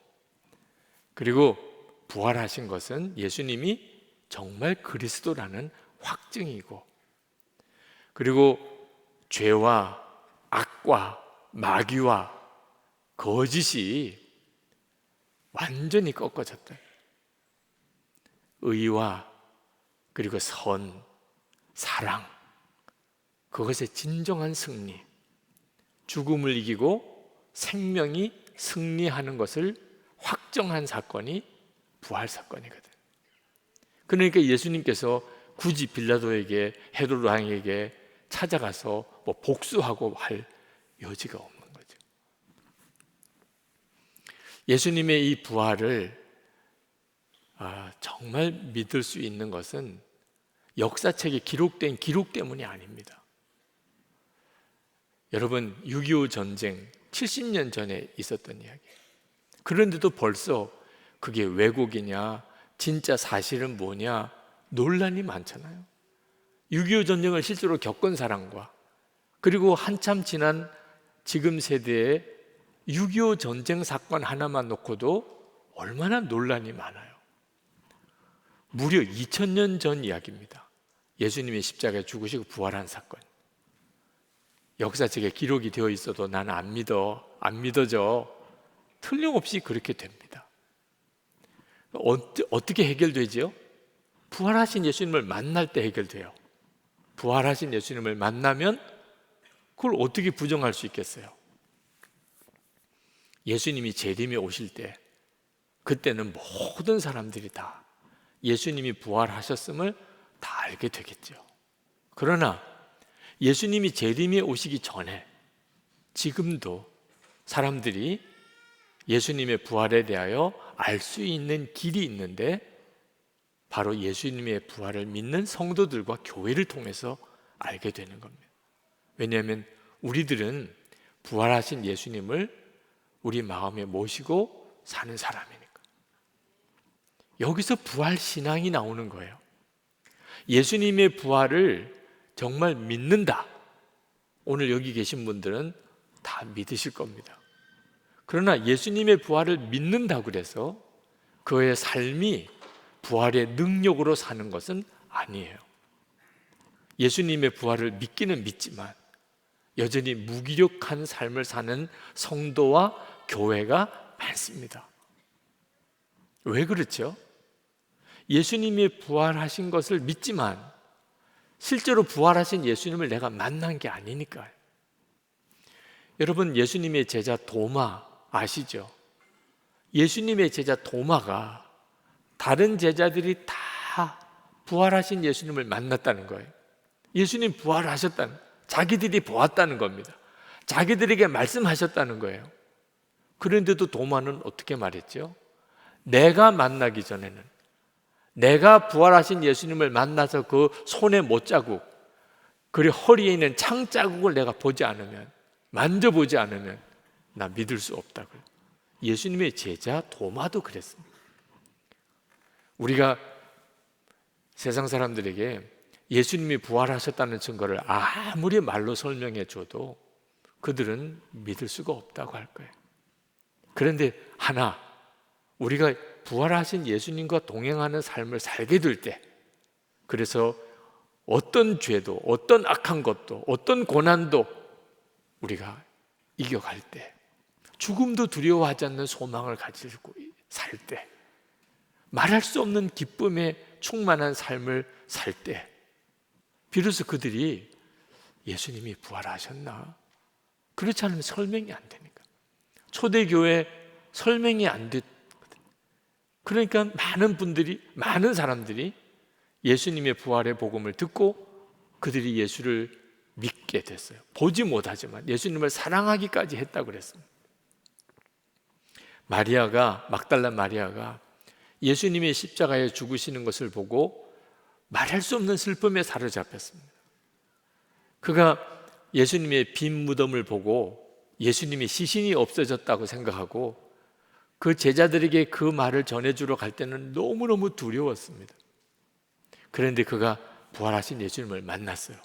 Speaker 5: 그리고 부활하신 것은 예수님이 정말 그리스도라는 확증이고, 그리고 죄와 악과 마귀와 거짓이 완전히 꺾어졌다. 의와 그리고 선, 사랑, 그것의 진정한 승리, 죽음을 이기고 생명이 승리하는 것을 확정한 사건이 부활 사건이거든. 그러니까 예수님께서 굳이 빌라도에게 헤롯 왕에게 찾아가서 뭐 복수하고 할 여지가 없는 거죠. 예수님의 이 부활을 정말 믿을 수 있는 것은 역사책에 기록된 기록 때문이 아닙니다. 여러분, 6.25 전쟁 70년 전에 있었던 이야기. 그런데도 벌써 그게 왜곡이냐, 진짜 사실은 뭐냐 논란이 많잖아요. 6.25 전쟁을 실제로 겪은 사람과 그리고 한참 지난 지금 세대의 6.25 전쟁 사건 하나만 놓고도 얼마나 논란이 많아요. 무려 2000년 전 이야기입니다. 예수님이 십자가에 죽으시고 부활한 사건. 역사책에 기록이 되어 있어도 나는 안 믿어져. 틀림없이 그렇게 됩니다. 어떻게 해결되죠? 부활하신 예수님을 만날 때 해결돼요. 부활하신 예수님을 만나면 그걸 어떻게 부정할 수 있겠어요? 예수님이 재림에 오실 때 그때는 모든 사람들이 다 예수님이 부활하셨음을 다 알게 되겠죠. 그러나 예수님이 재림에 오시기 전에 지금도 사람들이 예수님의 부활에 대하여 알 수 있는 길이 있는데 바로 예수님의 부활을 믿는 성도들과 교회를 통해서 알게 되는 겁니다. 왜냐하면 우리들은 부활하신 예수님을 우리 마음에 모시고 사는 사람이니까. 여기서 부활 신앙이 나오는 거예요. 예수님의 부활을 정말 믿는다. 오늘 여기 계신 분들은 다 믿으실 겁니다. 그러나 예수님의 부활을 믿는다 그래서 그의 삶이 부활의 능력으로 사는 것은 아니에요. 예수님의 부활을 믿기는 믿지만 여전히 무기력한 삶을 사는 성도와 교회가 많습니다. 왜 그렇죠? 예수님이 부활하신 것을 믿지만 실제로 부활하신 예수님을 내가 만난 게 아니니까요. 여러분, 예수님의 제자 도마 아시죠? 예수님의 제자 도마가 다른 제자들이 다 부활하신 예수님을 만났다는 거예요. 예수님 부활하셨다는, 자기들이 보았다는 겁니다. 자기들에게 말씀하셨다는 거예요. 그런데도 도마는 어떻게 말했죠? 내가 만나기 전에는, 내가 부활하신 예수님을 만나서 그 손의 못자국, 그리고 허리에 있는 창자국을 내가 보지 않으면, 만져보지 않으면 나 믿을 수 없다고요. 예수님의 제자 도마도 그랬습니다. 우리가 세상 사람들에게 예수님이 부활하셨다는 증거를 아무리 말로 설명해 줘도 그들은 믿을 수가 없다고 할 거예요. 그런데 하나, 우리가 부활하신 예수님과 동행하는 삶을 살게 될 때, 그래서 어떤 죄도, 어떤 악한 것도, 어떤 고난도 우리가 이겨갈 때, 죽음도 두려워하지 않는 소망을 가지고 살 때, 말할 수 없는 기쁨에 충만한 삶을 살 때, 비로소 그들이 예수님이 부활하셨나? 그렇지 않으면 설명이 안 되니까. 초대교회 설명이 안 됐. 그러니까 많은 사람들이 예수님의 부활의 복음을 듣고 그들이 예수를 믿게 됐어요. 보지 못하지만 예수님을 사랑하기까지 했다고 그랬습니다. 막달라 마리아가 예수님의 십자가에 죽으시는 것을 보고 말할 수 없는 슬픔에 사로잡혔습니다. 그가 예수님의 빈 무덤을 보고 예수님이 시신이 없어졌다고 생각하고 그 제자들에게 그 말을 전해주러 갈 때는 너무너무 두려웠습니다. 그런데 그가 부활하신 예수님을 만났어요.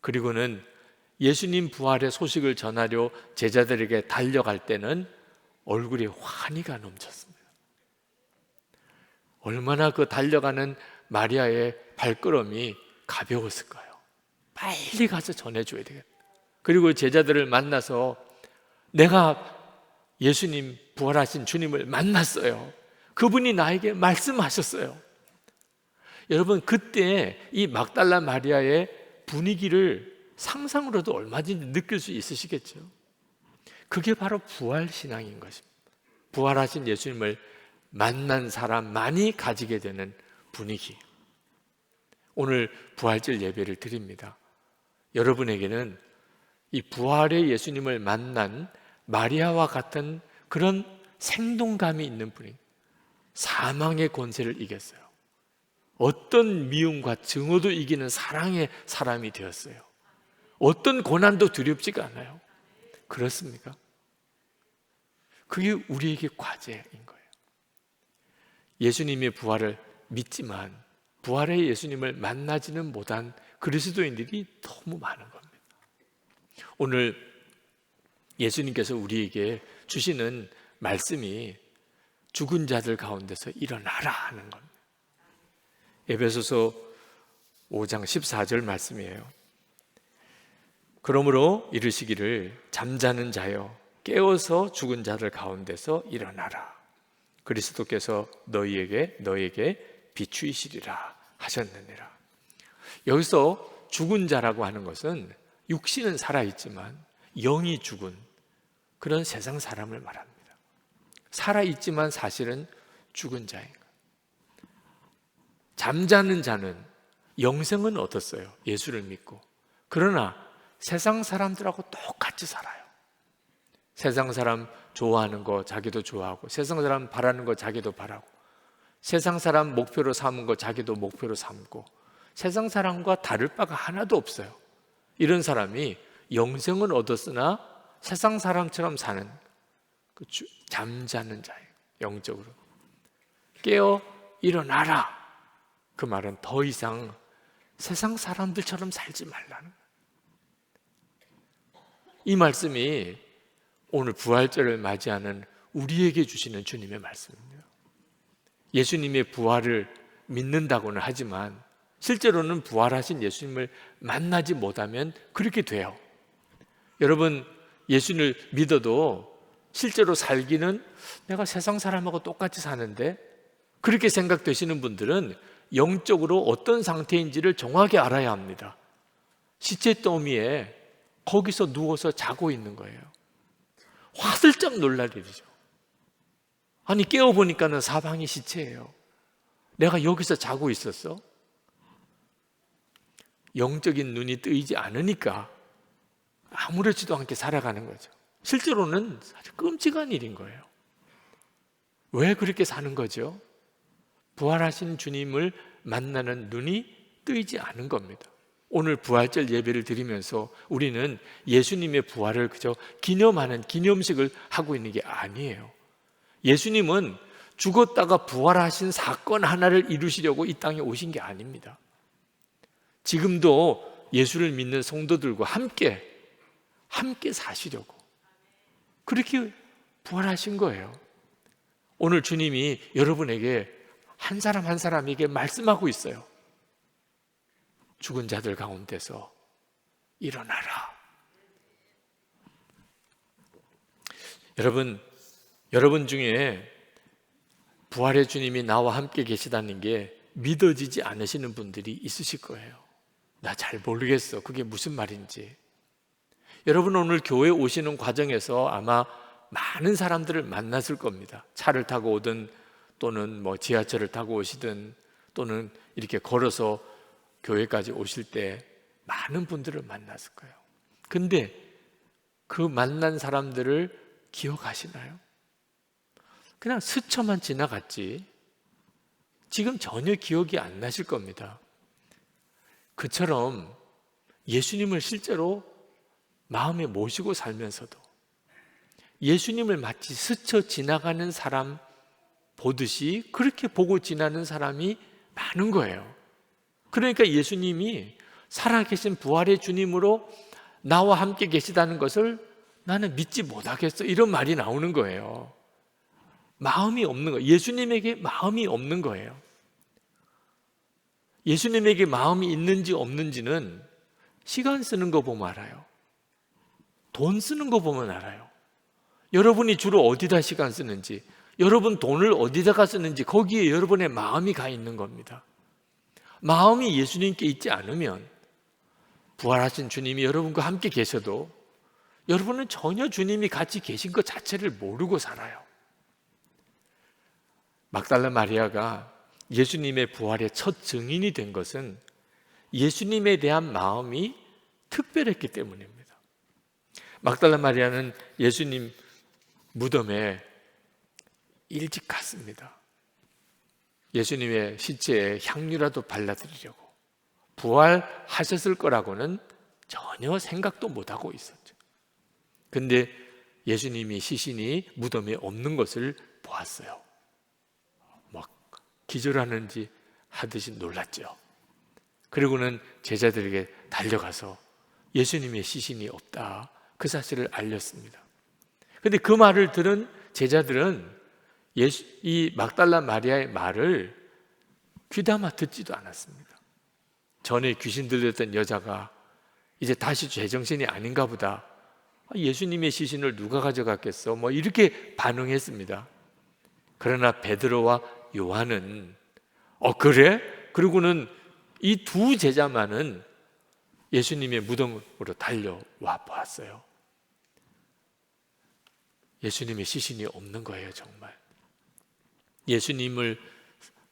Speaker 5: 그리고는 예수님 부활의 소식을 전하려 제자들에게 달려갈 때는 얼굴에 환희가 넘쳤습니다. 얼마나 그 달려가는 마리아의 발걸음이 가벼웠을까요? 빨리 가서 전해줘야 되겠다. 그리고 제자들을 만나서 내가 예수님 부활하신 주님을 만났어요. 그분이 나에게 말씀하셨어요. 여러분, 그때 이 막달라 마리아의 분위기를 상상으로도 얼마든지 느낄 수 있으시겠죠? 그게 바로 부활신앙인 것입니다. 부활하신 예수님을 만난 사람만이 가지게 되는 분위기. 오늘 부활절 예배를 드립니다. 여러분에게는 이 부활의 예수님을 만난 마리아와 같은 그런 생동감이 있는 분이 사망의 권세를 이겼어요. 어떤 미움과 증오도 이기는 사랑의 사람이 되었어요. 어떤 고난도 두렵지가 않아요. 그렇습니까? 그게 우리에게 과제인 거예요. 예수님의 부활을 믿지만 부활의 예수님을 만나지는 못한 그리스도인들이 너무 많은 겁니다. 오늘 예수님께서 우리에게 주시는 말씀이 죽은 자들 가운데서 일어나라 하는 겁니다. 에베소서 5장 14절 말씀이에요. 그러므로 이르시기를 잠자는 자여 깨어서 죽은 자들 가운데서 일어나라. 그리스도께서 너에게 비추이시리라 하셨느니라. 여기서 죽은 자라고 하는 것은 육신은 살아있지만 영이 죽은 그런 세상 사람을 말합니다. 살아있지만 사실은 죽은 자인 거예요. 잠자는 자는 영생은 얻었어요. 예수를 믿고. 그러나 세상 사람들하고 똑같이 살아요. 세상 사람 좋아하는 거 자기도 좋아하고, 세상 사람 바라는 거 자기도 바라고, 세상 사람 목표로 삼은 거 자기도 목표로 삼고, 세상 사람과 다를 바가 하나도 없어요. 이런 사람이 영생은 얻었으나 세상 사람처럼 사는 그 잠자는 자예요. 영적으로 깨어 일어나라. 그 말은 더 이상 세상 사람들처럼 살지 말라는 거예요. 이 말씀이 오늘 부활절을 맞이하는 우리에게 주시는 주님의 말씀입니다. 예수님의 부활을 믿는다고는 하지만 실제로는 부활하신 예수님을 만나지 못하면 그렇게 돼요. 여러분, 예수님을 믿어도 실제로 살기는 내가 세상 사람하고 똑같이 사는데, 그렇게 생각되시는 분들은 영적으로 어떤 상태인지를 정확히 알아야 합니다. 시체 더미에 거기서 누워서 자고 있는 거예요. 화들짝 놀랄 일이죠. 아니, 깨어보니까는 사방이 시체예요. 내가 여기서 자고 있었어? 영적인 눈이 뜨이지 않으니까 아무렇지도 않게 살아가는 거죠. 실제로는 아주 끔찍한 일인 거예요. 왜 그렇게 사는 거죠? 부활하신 주님을 만나는 눈이 뜨이지 않은 겁니다. 오늘 부활절 예배를 드리면서 우리는 예수님의 부활을 그저 기념하는 기념식을 하고 있는 게 아니에요. 예수님은 죽었다가 부활하신 사건 하나를 이루시려고 이 땅에 오신 게 아닙니다. 지금도 예수를 믿는 성도들과 함께 사시려고 그렇게 부활하신 거예요. 오늘 주님이 여러분에게 한 사람 한 사람에게 말씀하고 있어요. 죽은 자들 가운데서 일어나라. 여러분 중에 부활의 주님이 나와 함께 계시다는 게 믿어지지 않으시는 분들이 있으실 거예요. 나 잘 모르겠어. 그게 무슨 말인지. 여러분, 오늘 교회 오시는 과정에서 아마 많은 사람들을 만났을 겁니다. 차를 타고 오든 또는 지하철을 타고 오시든 또는 이렇게 걸어서 교회까지 오실 때 많은 분들을 만났을 거예요. 근데 그 만난 사람들을 기억하시나요? 그냥 스쳐만 지나갔지 지금 전혀 기억이 안 나실 겁니다. 그처럼 예수님을 실제로 마음에 모시고 살면서도 예수님을 마치 스쳐 지나가는 사람 보듯이 그렇게 보고 지나는 사람이 많은 거예요. 그러니까 예수님이 살아계신 부활의 주님으로 나와 함께 계시다는 것을 나는 믿지 못하겠어, 이런 말이 나오는 거예요. 마음이 없는 거예요. 예수님에게 마음이 없는 거예요. 예수님에게 마음이 있는지 없는지는 시간 쓰는 거 보면 알아요. 돈 쓰는 거 보면 알아요. 여러분이 주로 어디다 시간 쓰는지, 여러분 돈을 어디다가 쓰는지 거기에 여러분의 마음이 가 있는 겁니다. 마음이 예수님께 있지 않으면 부활하신 주님이 여러분과 함께 계셔도 여러분은 전혀 주님이 같이 계신 것 자체를 모르고 살아요. 막달라 마리아가 예수님의 부활의 첫 증인이 된 것은 예수님에 대한 마음이 특별했기 때문입니다. 막달라 마리아는 예수님 무덤에 일찍 갔습니다. 예수님의 시체에 향유라도 발라드리려고. 부활하셨을 거라고는 전혀 생각도 못하고 있었죠. 근데 예수님이 시신이 무덤에 없는 것을 보았어요. 막 기절하는지 하듯이 놀랐죠. 그리고는 제자들에게 달려가서 예수님의 시신이 없다, 그 사실을 알렸습니다. 그런데 그 말을 들은 제자들은 이 막달라 마리아의 말을 귀담아 듣지도 않았습니다. 전에 귀신 들렸던 여자가 이제 다시 제정신이 아닌가 보다, 예수님의 시신을 누가 가져갔겠어, 뭐 이렇게 반응했습니다. 그러나 베드로와 요한은 그래? 그리고는 이 두 제자만은 예수님의 무덤으로 달려와 보았어요. 예수님의 시신이 없는 거예요. 정말 예수님을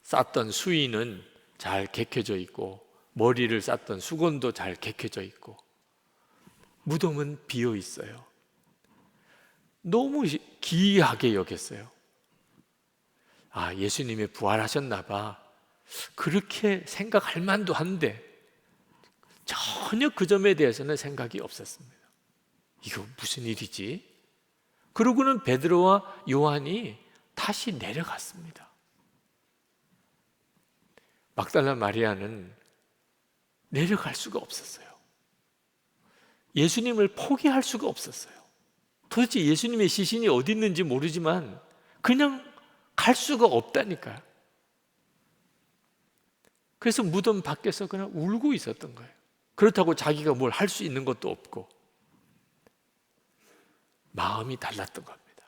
Speaker 5: 쌌던 수의는 잘 개켜져 있고, 머리를 쌌던 수건도 잘 개켜져 있고, 무덤은 비어 있어요. 너무 기이하게 여겼어요. 예수님이 부활하셨나 봐, 그렇게 생각할 만도 한데 전혀 그 점에 대해서는 생각이 없었습니다. 이거 무슨 일이지? 그러고는 베드로와 요한이 다시 내려갔습니다. 막달라 마리아는 내려갈 수가 없었어요. 예수님을 포기할 수가 없었어요. 도대체 예수님의 시신이 어디 있는지 모르지만 그냥 갈 수가 없다니까요. 그래서 무덤 밖에서 그냥 울고 있었던 거예요. 그렇다고 자기가 뭘 할 수 있는 것도 없고, 마음이 달랐던 겁니다.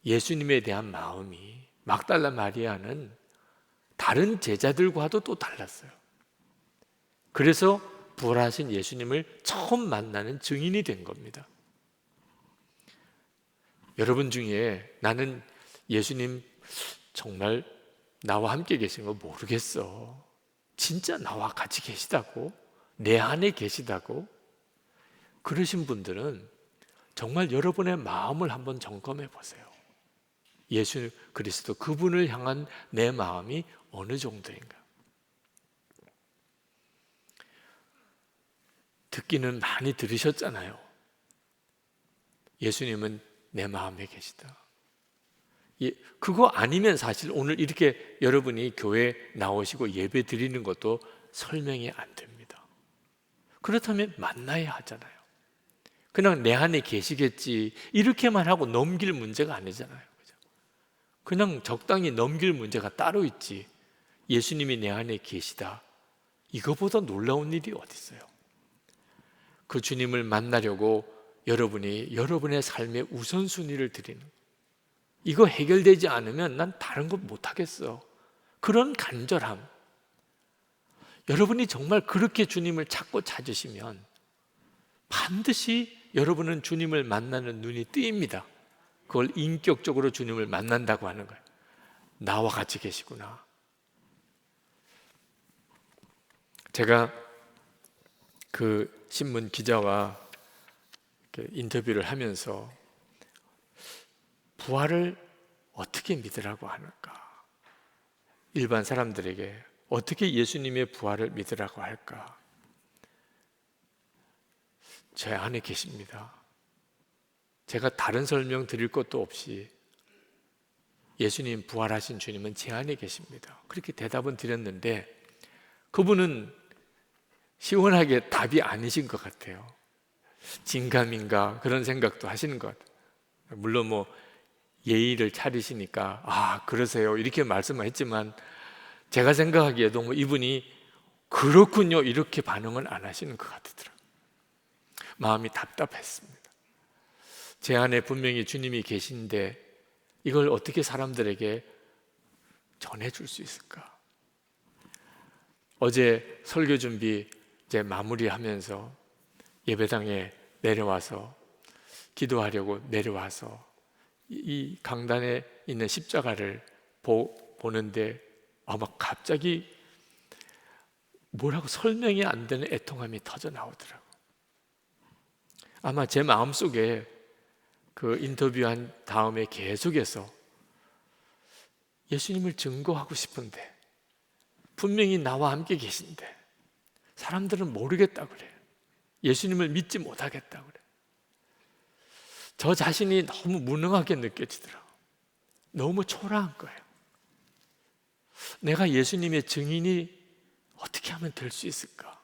Speaker 5: 예수님에 대한 마음이 막달라 마리아는 다른 제자들과도 또 달랐어요. 그래서 부활하신 예수님을 처음 만나는 증인이 된 겁니다. 여러분 중에 나는 예수님 정말 나와 함께 계신 거 모르겠어, 진짜 나와 같이 계시다고, 내 안에 계시다고, 그러신 분들은 정말 여러분의 마음을 한번 점검해 보세요. 예수 그리스도 그분을 향한 내 마음이 어느 정도인가? 듣기는 많이 들으셨잖아요. 예수님은 내 마음에 계시다. 그거 아니면 사실 오늘 이렇게 여러분이 교회에 나오시고 예배 드리는 것도 설명이 안 됩니다. 그렇다면 만나야 하잖아요. 그냥 내 안에 계시겠지 이렇게만 하고 넘길 문제가 아니잖아요. 그냥 적당히 넘길 문제가 따로 있지, 예수님이 내 안에 계시다, 이거보다 놀라운 일이 어디 있어요? 그 주님을 만나려고 여러분이 여러분의 삶의 우선순위를 드리는, 이거 해결되지 않으면 난 다른 것 못하겠어, 그런 간절함. 여러분이 정말 그렇게 주님을 찾고 찾으시면 반드시 여러분은 주님을 만나는 눈이 뜨입니다. 그걸 인격적으로 주님을 만난다고 하는 거예요. 나와 같이 계시구나. 제가 그 신문 기자와 인터뷰를 하면서 부활을 어떻게 믿으라고 하는가, 일반 사람들에게 어떻게 예수님의 부활을 믿으라고 할까, 제 안에 계십니다. 제가 다른 설명 드릴 것도 없이 예수님, 부활하신 주님은 제 안에 계십니다, 그렇게 대답은 드렸는데 그분은 시원하게 답이 아니신 것 같아요. 진감인가 그런 생각도 하시는 것 같아요. 물론 뭐 예의를 차리시니까 그러세요 이렇게 말씀을 했지만, 제가 생각하기에도 뭐 이분이 그렇군요 이렇게 반응은 안 하시는 것 같더라고요. 마음이 답답했습니다. 제 안에 분명히 주님이 계신데 이걸 어떻게 사람들에게 전해줄 수 있을까? 어제 설교 준비 이제 마무리하면서 예배당에 내려와서 기도하려고 내려와서 이 강단에 있는 십자가를 보는데 막 갑자기 뭐라고 설명이 안 되는 애통함이 터져 나오더라고요. 아마 제 마음속에 그 인터뷰한 다음에 계속해서 예수님을 증거하고 싶은데, 분명히 나와 함께 계신데 사람들은 모르겠다고 그래요. 예수님을 믿지 못하겠다고 그래요. 저 자신이 너무 무능하게 느껴지더라고요. 너무 초라한 거예요. 내가 예수님의 증인이 어떻게 하면 될 수 있을까?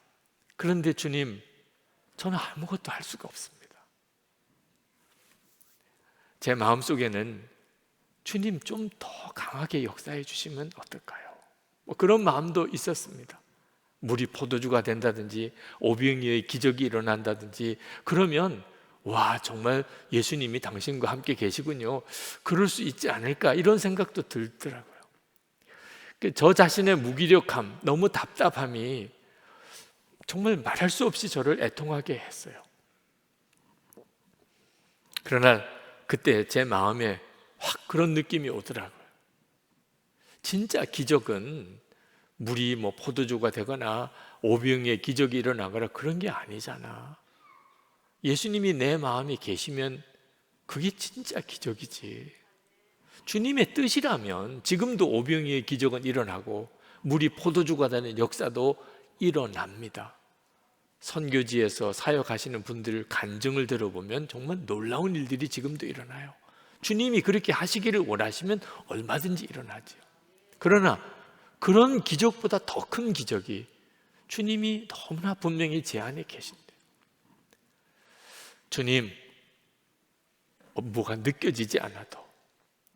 Speaker 5: 그런데 주님, 저는 아무것도 할 수가 없습니다. 제 마음속에는 주님 좀 더 강하게 역사해 주시면 어떨까요? 뭐 그런 마음도 있었습니다. 물이 포도주가 된다든지 오병이어의 기적이 일어난다든지 그러면 와, 정말 예수님이 당신과 함께 계시군요. 그럴 수 있지 않을까 이런 생각도 들더라고요. 저 자신의 무기력함, 너무 답답함이 정말 말할 수 없이 저를 애통하게 했어요. 그러나 그때 제 마음에 확 그런 느낌이 오더라고요. 진짜 기적은 물이 뭐 포도주가 되거나 오병이의 기적이 일어나거나 그런 게 아니잖아. 예수님이 내 마음에 계시면 그게 진짜 기적이지. 주님의 뜻이라면 지금도 오병이의 기적은 일어나고 물이 포도주가 되는 역사도 일어납니다. 선교지에서 사역하시는 분들 간증을 들어보면 정말 놀라운 일들이 지금도 일어나요. 주님이 그렇게 하시기를 원하시면 얼마든지 일어나죠. 그러나 그런 기적보다 더 큰 기적이 주님이 너무나 분명히 제 안에 계신데, 주님, 뭐가 느껴지지 않아도,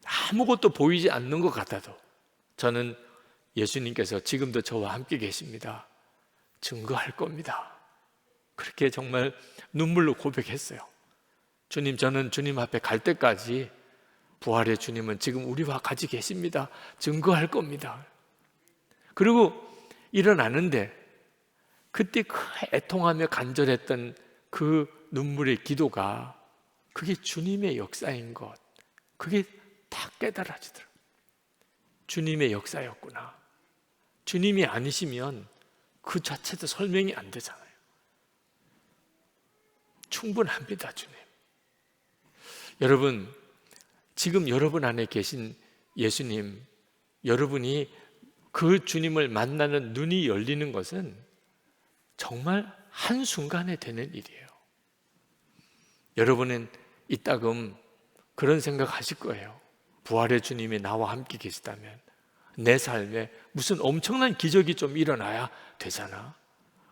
Speaker 5: 아무것도 보이지 않는 것 같아도 저는 예수님께서 지금도 저와 함께 계십니다. 증거할 겁니다. 그렇게 정말 눈물로 고백했어요. 주님, 저는 주님 앞에 갈 때까지 부활의 주님은 지금 우리와 같이 계십니다. 증거할 겁니다. 그리고 일어나는데 그때 그 애통하며 간절했던 그 눈물의 기도가 그게 주님의 역사인 것, 그게 다 깨달아지더라고요. 주님의 역사였구나. 주님이 아니시면 그 자체도 설명이 안 되잖아요. 충분합니다, 주님. 여러분, 지금 여러분 안에 계신 예수님, 여러분이 그 주님을 만나는 눈이 열리는 것은 정말 한순간에 되는 일이에요. 여러분은 이따금 그런 생각하실 거예요. 부활의 주님이 나와 함께 계시다면 내 삶에 무슨 엄청난 기적이 좀 일어나야 되잖아.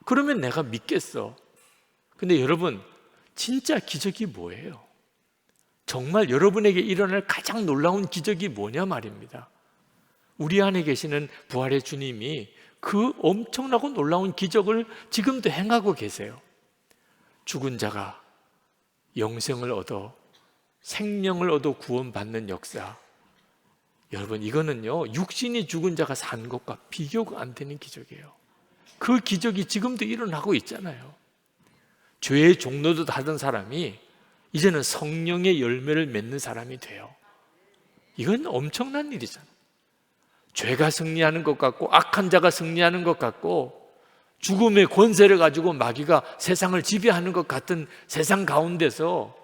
Speaker 5: 그러면 내가 믿겠어. 근데 여러분, 진짜 기적이 뭐예요? 정말 여러분에게 일어날 가장 놀라운 기적이 뭐냐 말입니다. 우리 안에 계시는 부활의 주님이 그 엄청나고 놀라운 기적을 지금도 행하고 계세요. 죽은 자가 영생을 얻어 생명을 얻어 구원받는 역사. 여러분, 이거는요, 육신이 죽은 자가 산 것과 비교가 안 되는 기적이에요. 그 기적이 지금도 일어나고 있잖아요. 죄의 종로도 하던 사람이 이제는 성령의 열매를 맺는 사람이 돼요. 이건 엄청난 일이잖아요. 죄가 승리하는 것 같고 악한 자가 승리하는 것 같고 죽음의 권세를 가지고 마귀가 세상을 지배하는 것 같은 세상 가운데서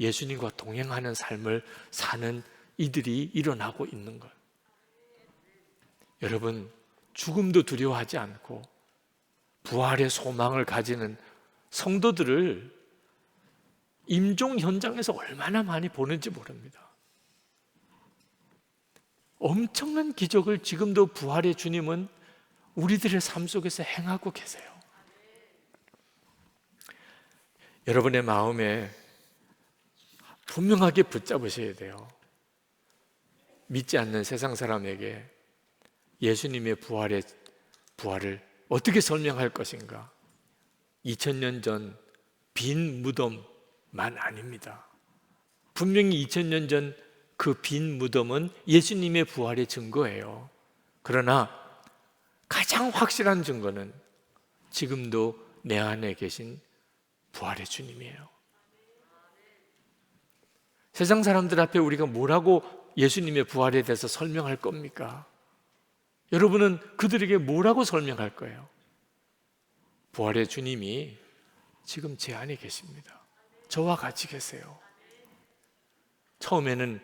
Speaker 5: 예수님과 동행하는 삶을 사는 이들이 일어나고 있는 것. 여러분, 죽음도 두려워하지 않고 부활의 소망을 가지는 성도들을 임종 현장에서 얼마나 많이 보는지 모릅니다. 엄청난 기적을 지금도 부활의 주님은 우리들의 삶 속에서 행하고 계세요. 여러분의 마음에 분명하게 붙잡으셔야 돼요. 믿지 않는 세상 사람에게 예수님의 부활을 어떻게 설명할 것인가? 2000년 전 빈 무덤만 아닙니다. 분명히 2000년 전 그 빈 무덤은 예수님의 부활의 증거예요. 그러나 가장 확실한 증거는 지금도 내 안에 계신 부활의 주님이에요. 세상 사람들 앞에 우리가 뭐라고 예수님의 부활에 대해서 설명할 겁니까? 여러분은 그들에게 뭐라고 설명할 거예요? 부활의 주님이 지금 제 안에 계십니다. 저와 같이 계세요. 처음에는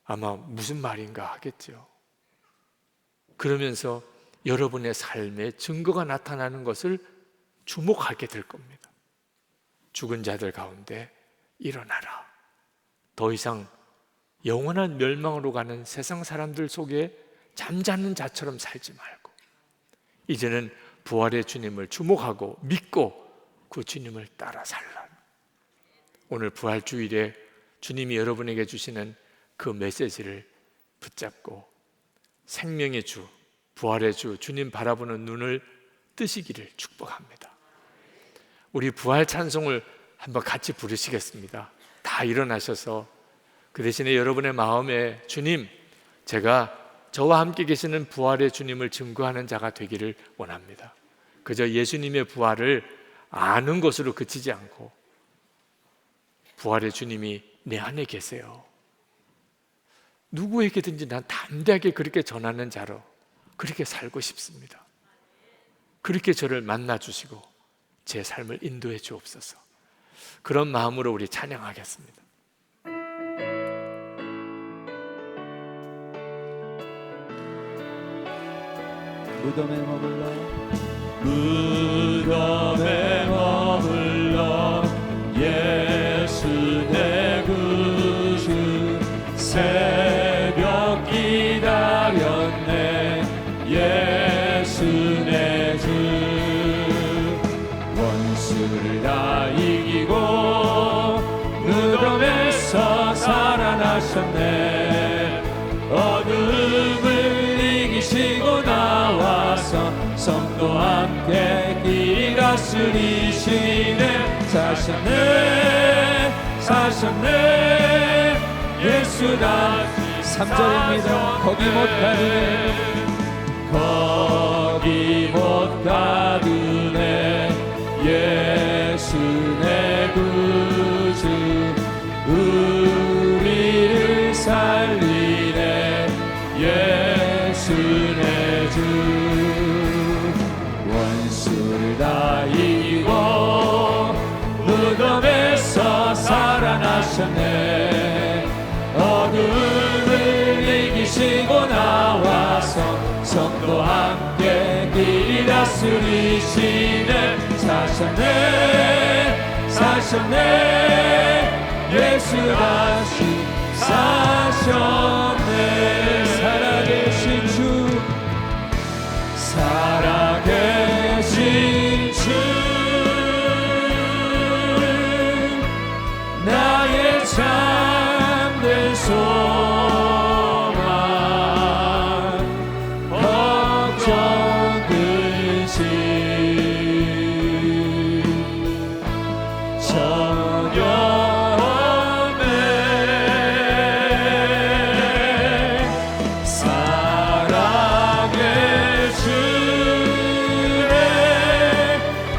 Speaker 5: 아마 무슨 말인가 하겠죠. 그러면서 여러분의 삶에 증거가 나타나는 것을 주목하게 될 겁니다. 죽은 자들 가운데 일어나라. 더 이상 영원한 멸망으로 가는 세상 사람들 속에 잠자는 자처럼 살지 말고 이제는 부활의 주님을 주목하고 믿고 그 주님을 따라 살라. 오늘 부활주일에 주님이 여러분에게 주시는 그 메시지를 붙잡고 생명의 주, 부활의 주, 주님 바라보는 눈을 뜨시기를 축복합니다. 우리 부활 찬송을 한번 같이 부르시겠습니다. 다 일어나셔서 그 대신에 여러분의 마음에 주님, 제가 저와 함께 계시는 부활의 주님을 증거하는 자가 되기를 원합니다. 그저 예수님의 부활을 아는 것으로 그치지 않고 부활의 주님이 내 안에 계세요. 누구에게든지 난 담대하게 그렇게 전하는 자로 그렇게 살고 싶습니다. 그렇게 저를 만나주시고 제 삶을 인도해 주옵소서. 그런 마음으로 우리 찬양하겠습니다.
Speaker 1: 무덤에 머물러
Speaker 2: 무덤에 머물러 예수 내 구주 새벽 기다렸네 예수 내 주 원수를 다 이기고 무덤에서 살아나셨네 어둠을 이기시고 나와서 성도 함께 길 다스리시네 사셨네 사셨네 예수 다시
Speaker 1: 3절입니다. 거기 못 가두네
Speaker 2: 거기 못 가두네 예수 내 구주 우리를 살리네 예수 내 주 원수를 다 이기고 무덤에서 살아나셨네 어둠을 이기시고 나와서 성도 함께 길 다스리시네 사셨네 사셨네 예수 다시 사셨네 살아계신 주 살아계신 주 나의 참된 소망 걱정 근심 전혀 없네 사랑의 주네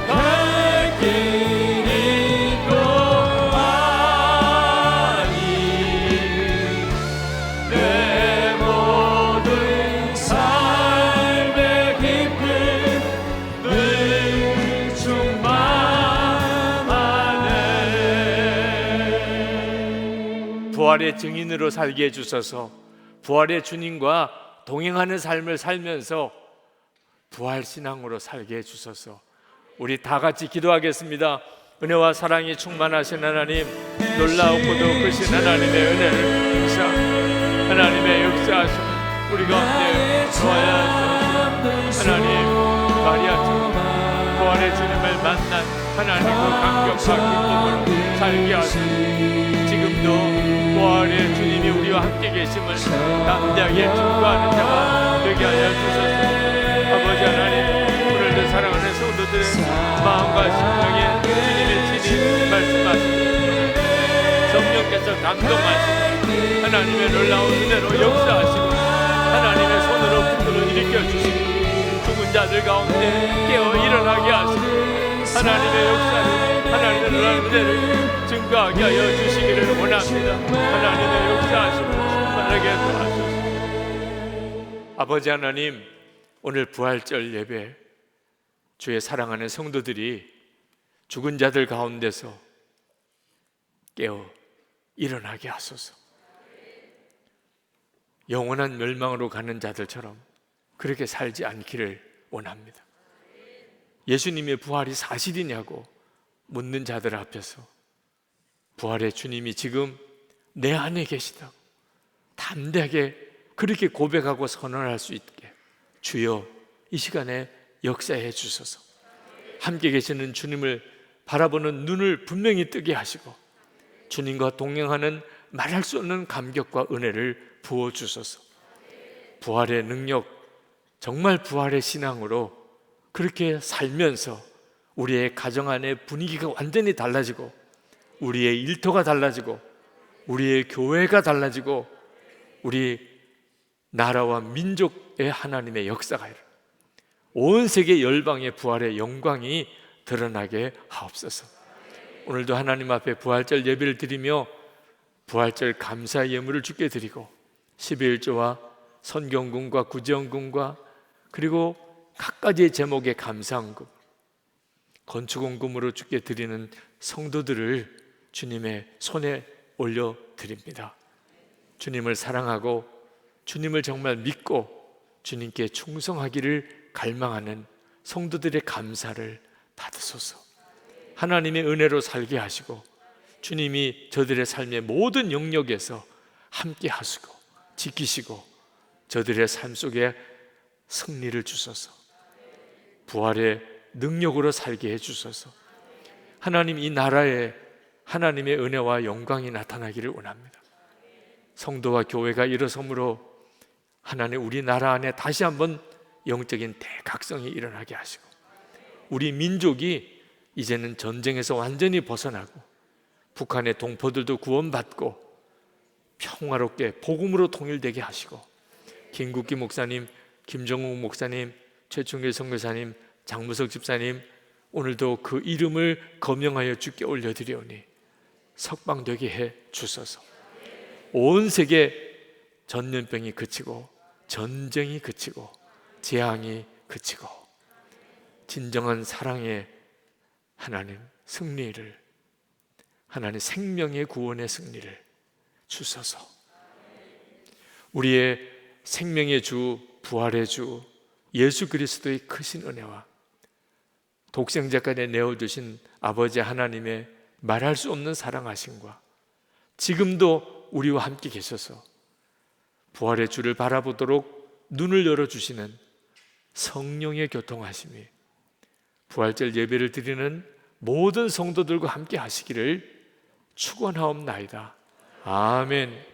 Speaker 2: 갈 길이 또 아니 내 모든 삶의 기쁨 늘 충만하네
Speaker 5: 부활의 증인으로 살게 해주셔서 부활의 주님과 동행하는 삶을 살면서 부활신앙으로 살게 해주셔서 우리 다 같이 기도하겠습니다. 은혜와 사랑이 충만하신 하나님 놀라웠고도 크신 하나님의 은혜를 역사 하나님의 역사하심 우리 가운데 좋아야 하나님 마리아처럼 부활의 주님을 만난 하나님과 감격과 기쁨으로 살게 하시고 지금도 부활의 주님이 우리와 함께 계심을 담대하게 증거하는 자가 되게 하여 주소서. 아버지 하나님 오늘도 사랑하는 성도들의 마음과 심령에 주님의 친히 말씀하시고 성령께서 감동하시고 하나님의 놀라운 은혜로 역사하시고 하나님의 손으로 분들을 일으켜 주시고 죽은 자들 가운데 깨어 일어나게 하시고 하나님의 역사를 하나님의 놀라운 은혜를 증거하게 하여 주시기를 원합니다. 하나님의 역사하심을 충만하게 도와주시옵소서. 아버지 하나님 오늘 부활절 예배 주의 사랑하는 성도들이 죽은 자들 가운데서 깨어 일어나게 하소서. 영원한 멸망으로 가는 자들처럼 그렇게 살지 않기를 원합니다. 예수님의 부활이 사실이냐고 묻는 자들 앞에서 부활의 주님이 지금 내 안에 계시다고 담대하게 그렇게 고백하고 선언할 수 있게 주여 이 시간에 역사해 주소서. 함께 계시는 주님을 바라보는 눈을 분명히 뜨게 하시고 주님과 동행하는 말할 수 없는 감격과 은혜를 부어주소서. 부활의 능력, 정말 부활의 신앙으로 그렇게 살면서 우리의 가정 안의 분위기가 완전히 달라지고 우리의 일터가 달라지고 우리의 교회가 달라지고 우리 나라와 민족의 하나님의 역사가 일어나 온 세계 열방의 부활의 영광이 드러나게 하옵소서. 오늘도 하나님 앞에 부활절 예배를 드리며 부활절 감사 예물을 주께 드리고 11조와 선경금과 구제원금과 그리고 각가지의 제목의 감사원금, 건축원금으로 주께 드리는 성도들을 주님의 손에 올려 드립니다. 주님을 사랑하고 주님을 정말 믿고 주님께 충성하기를 갈망하는 성도들의 감사를 받으소서. 하나님의 은혜로 살게 하시고 주님이 저들의 삶의 모든 영역에서 함께 하시고 지키시고 저들의 삶 속에 승리를 주소서. 부활의 능력으로 살게 해주소서. 하나님, 이 나라에 하나님의 은혜와 영광이 나타나기를 원합니다. 성도와 교회가 일어섬으로 하나님 우리나라 안에 다시 한번 영적인 대각성이 일어나게 하시고 우리 민족이 이제는 전쟁에서 완전히 벗어나고 북한의 동포들도 구원받고 평화롭게 복음으로 통일되게 하시고 김국기 목사님, 김정욱 목사님, 최충길 선교사님, 장무석 집사님 오늘도 그 이름을 거명하여 주께 올려드리오니 석방되게 해 주소서. 온 세계 전염병이 그치고 전쟁이 그치고 재앙이 그치고 진정한 사랑의 하나님 승리를, 하나님 생명의 구원의 승리를 주소서. 우리의 생명의 주, 부활의 주 예수 그리스도의 크신 은혜와 독생자까지 내어주신 아버지 하나님의 말할 수 없는 사랑하심과 지금도 우리와 함께 계셔서 부활의 주를 바라보도록 눈을 열어주시는 성령의 교통하심이 부활절 예배를 드리는 모든 성도들과 함께 하시기를 축원하옵나이다. 아멘.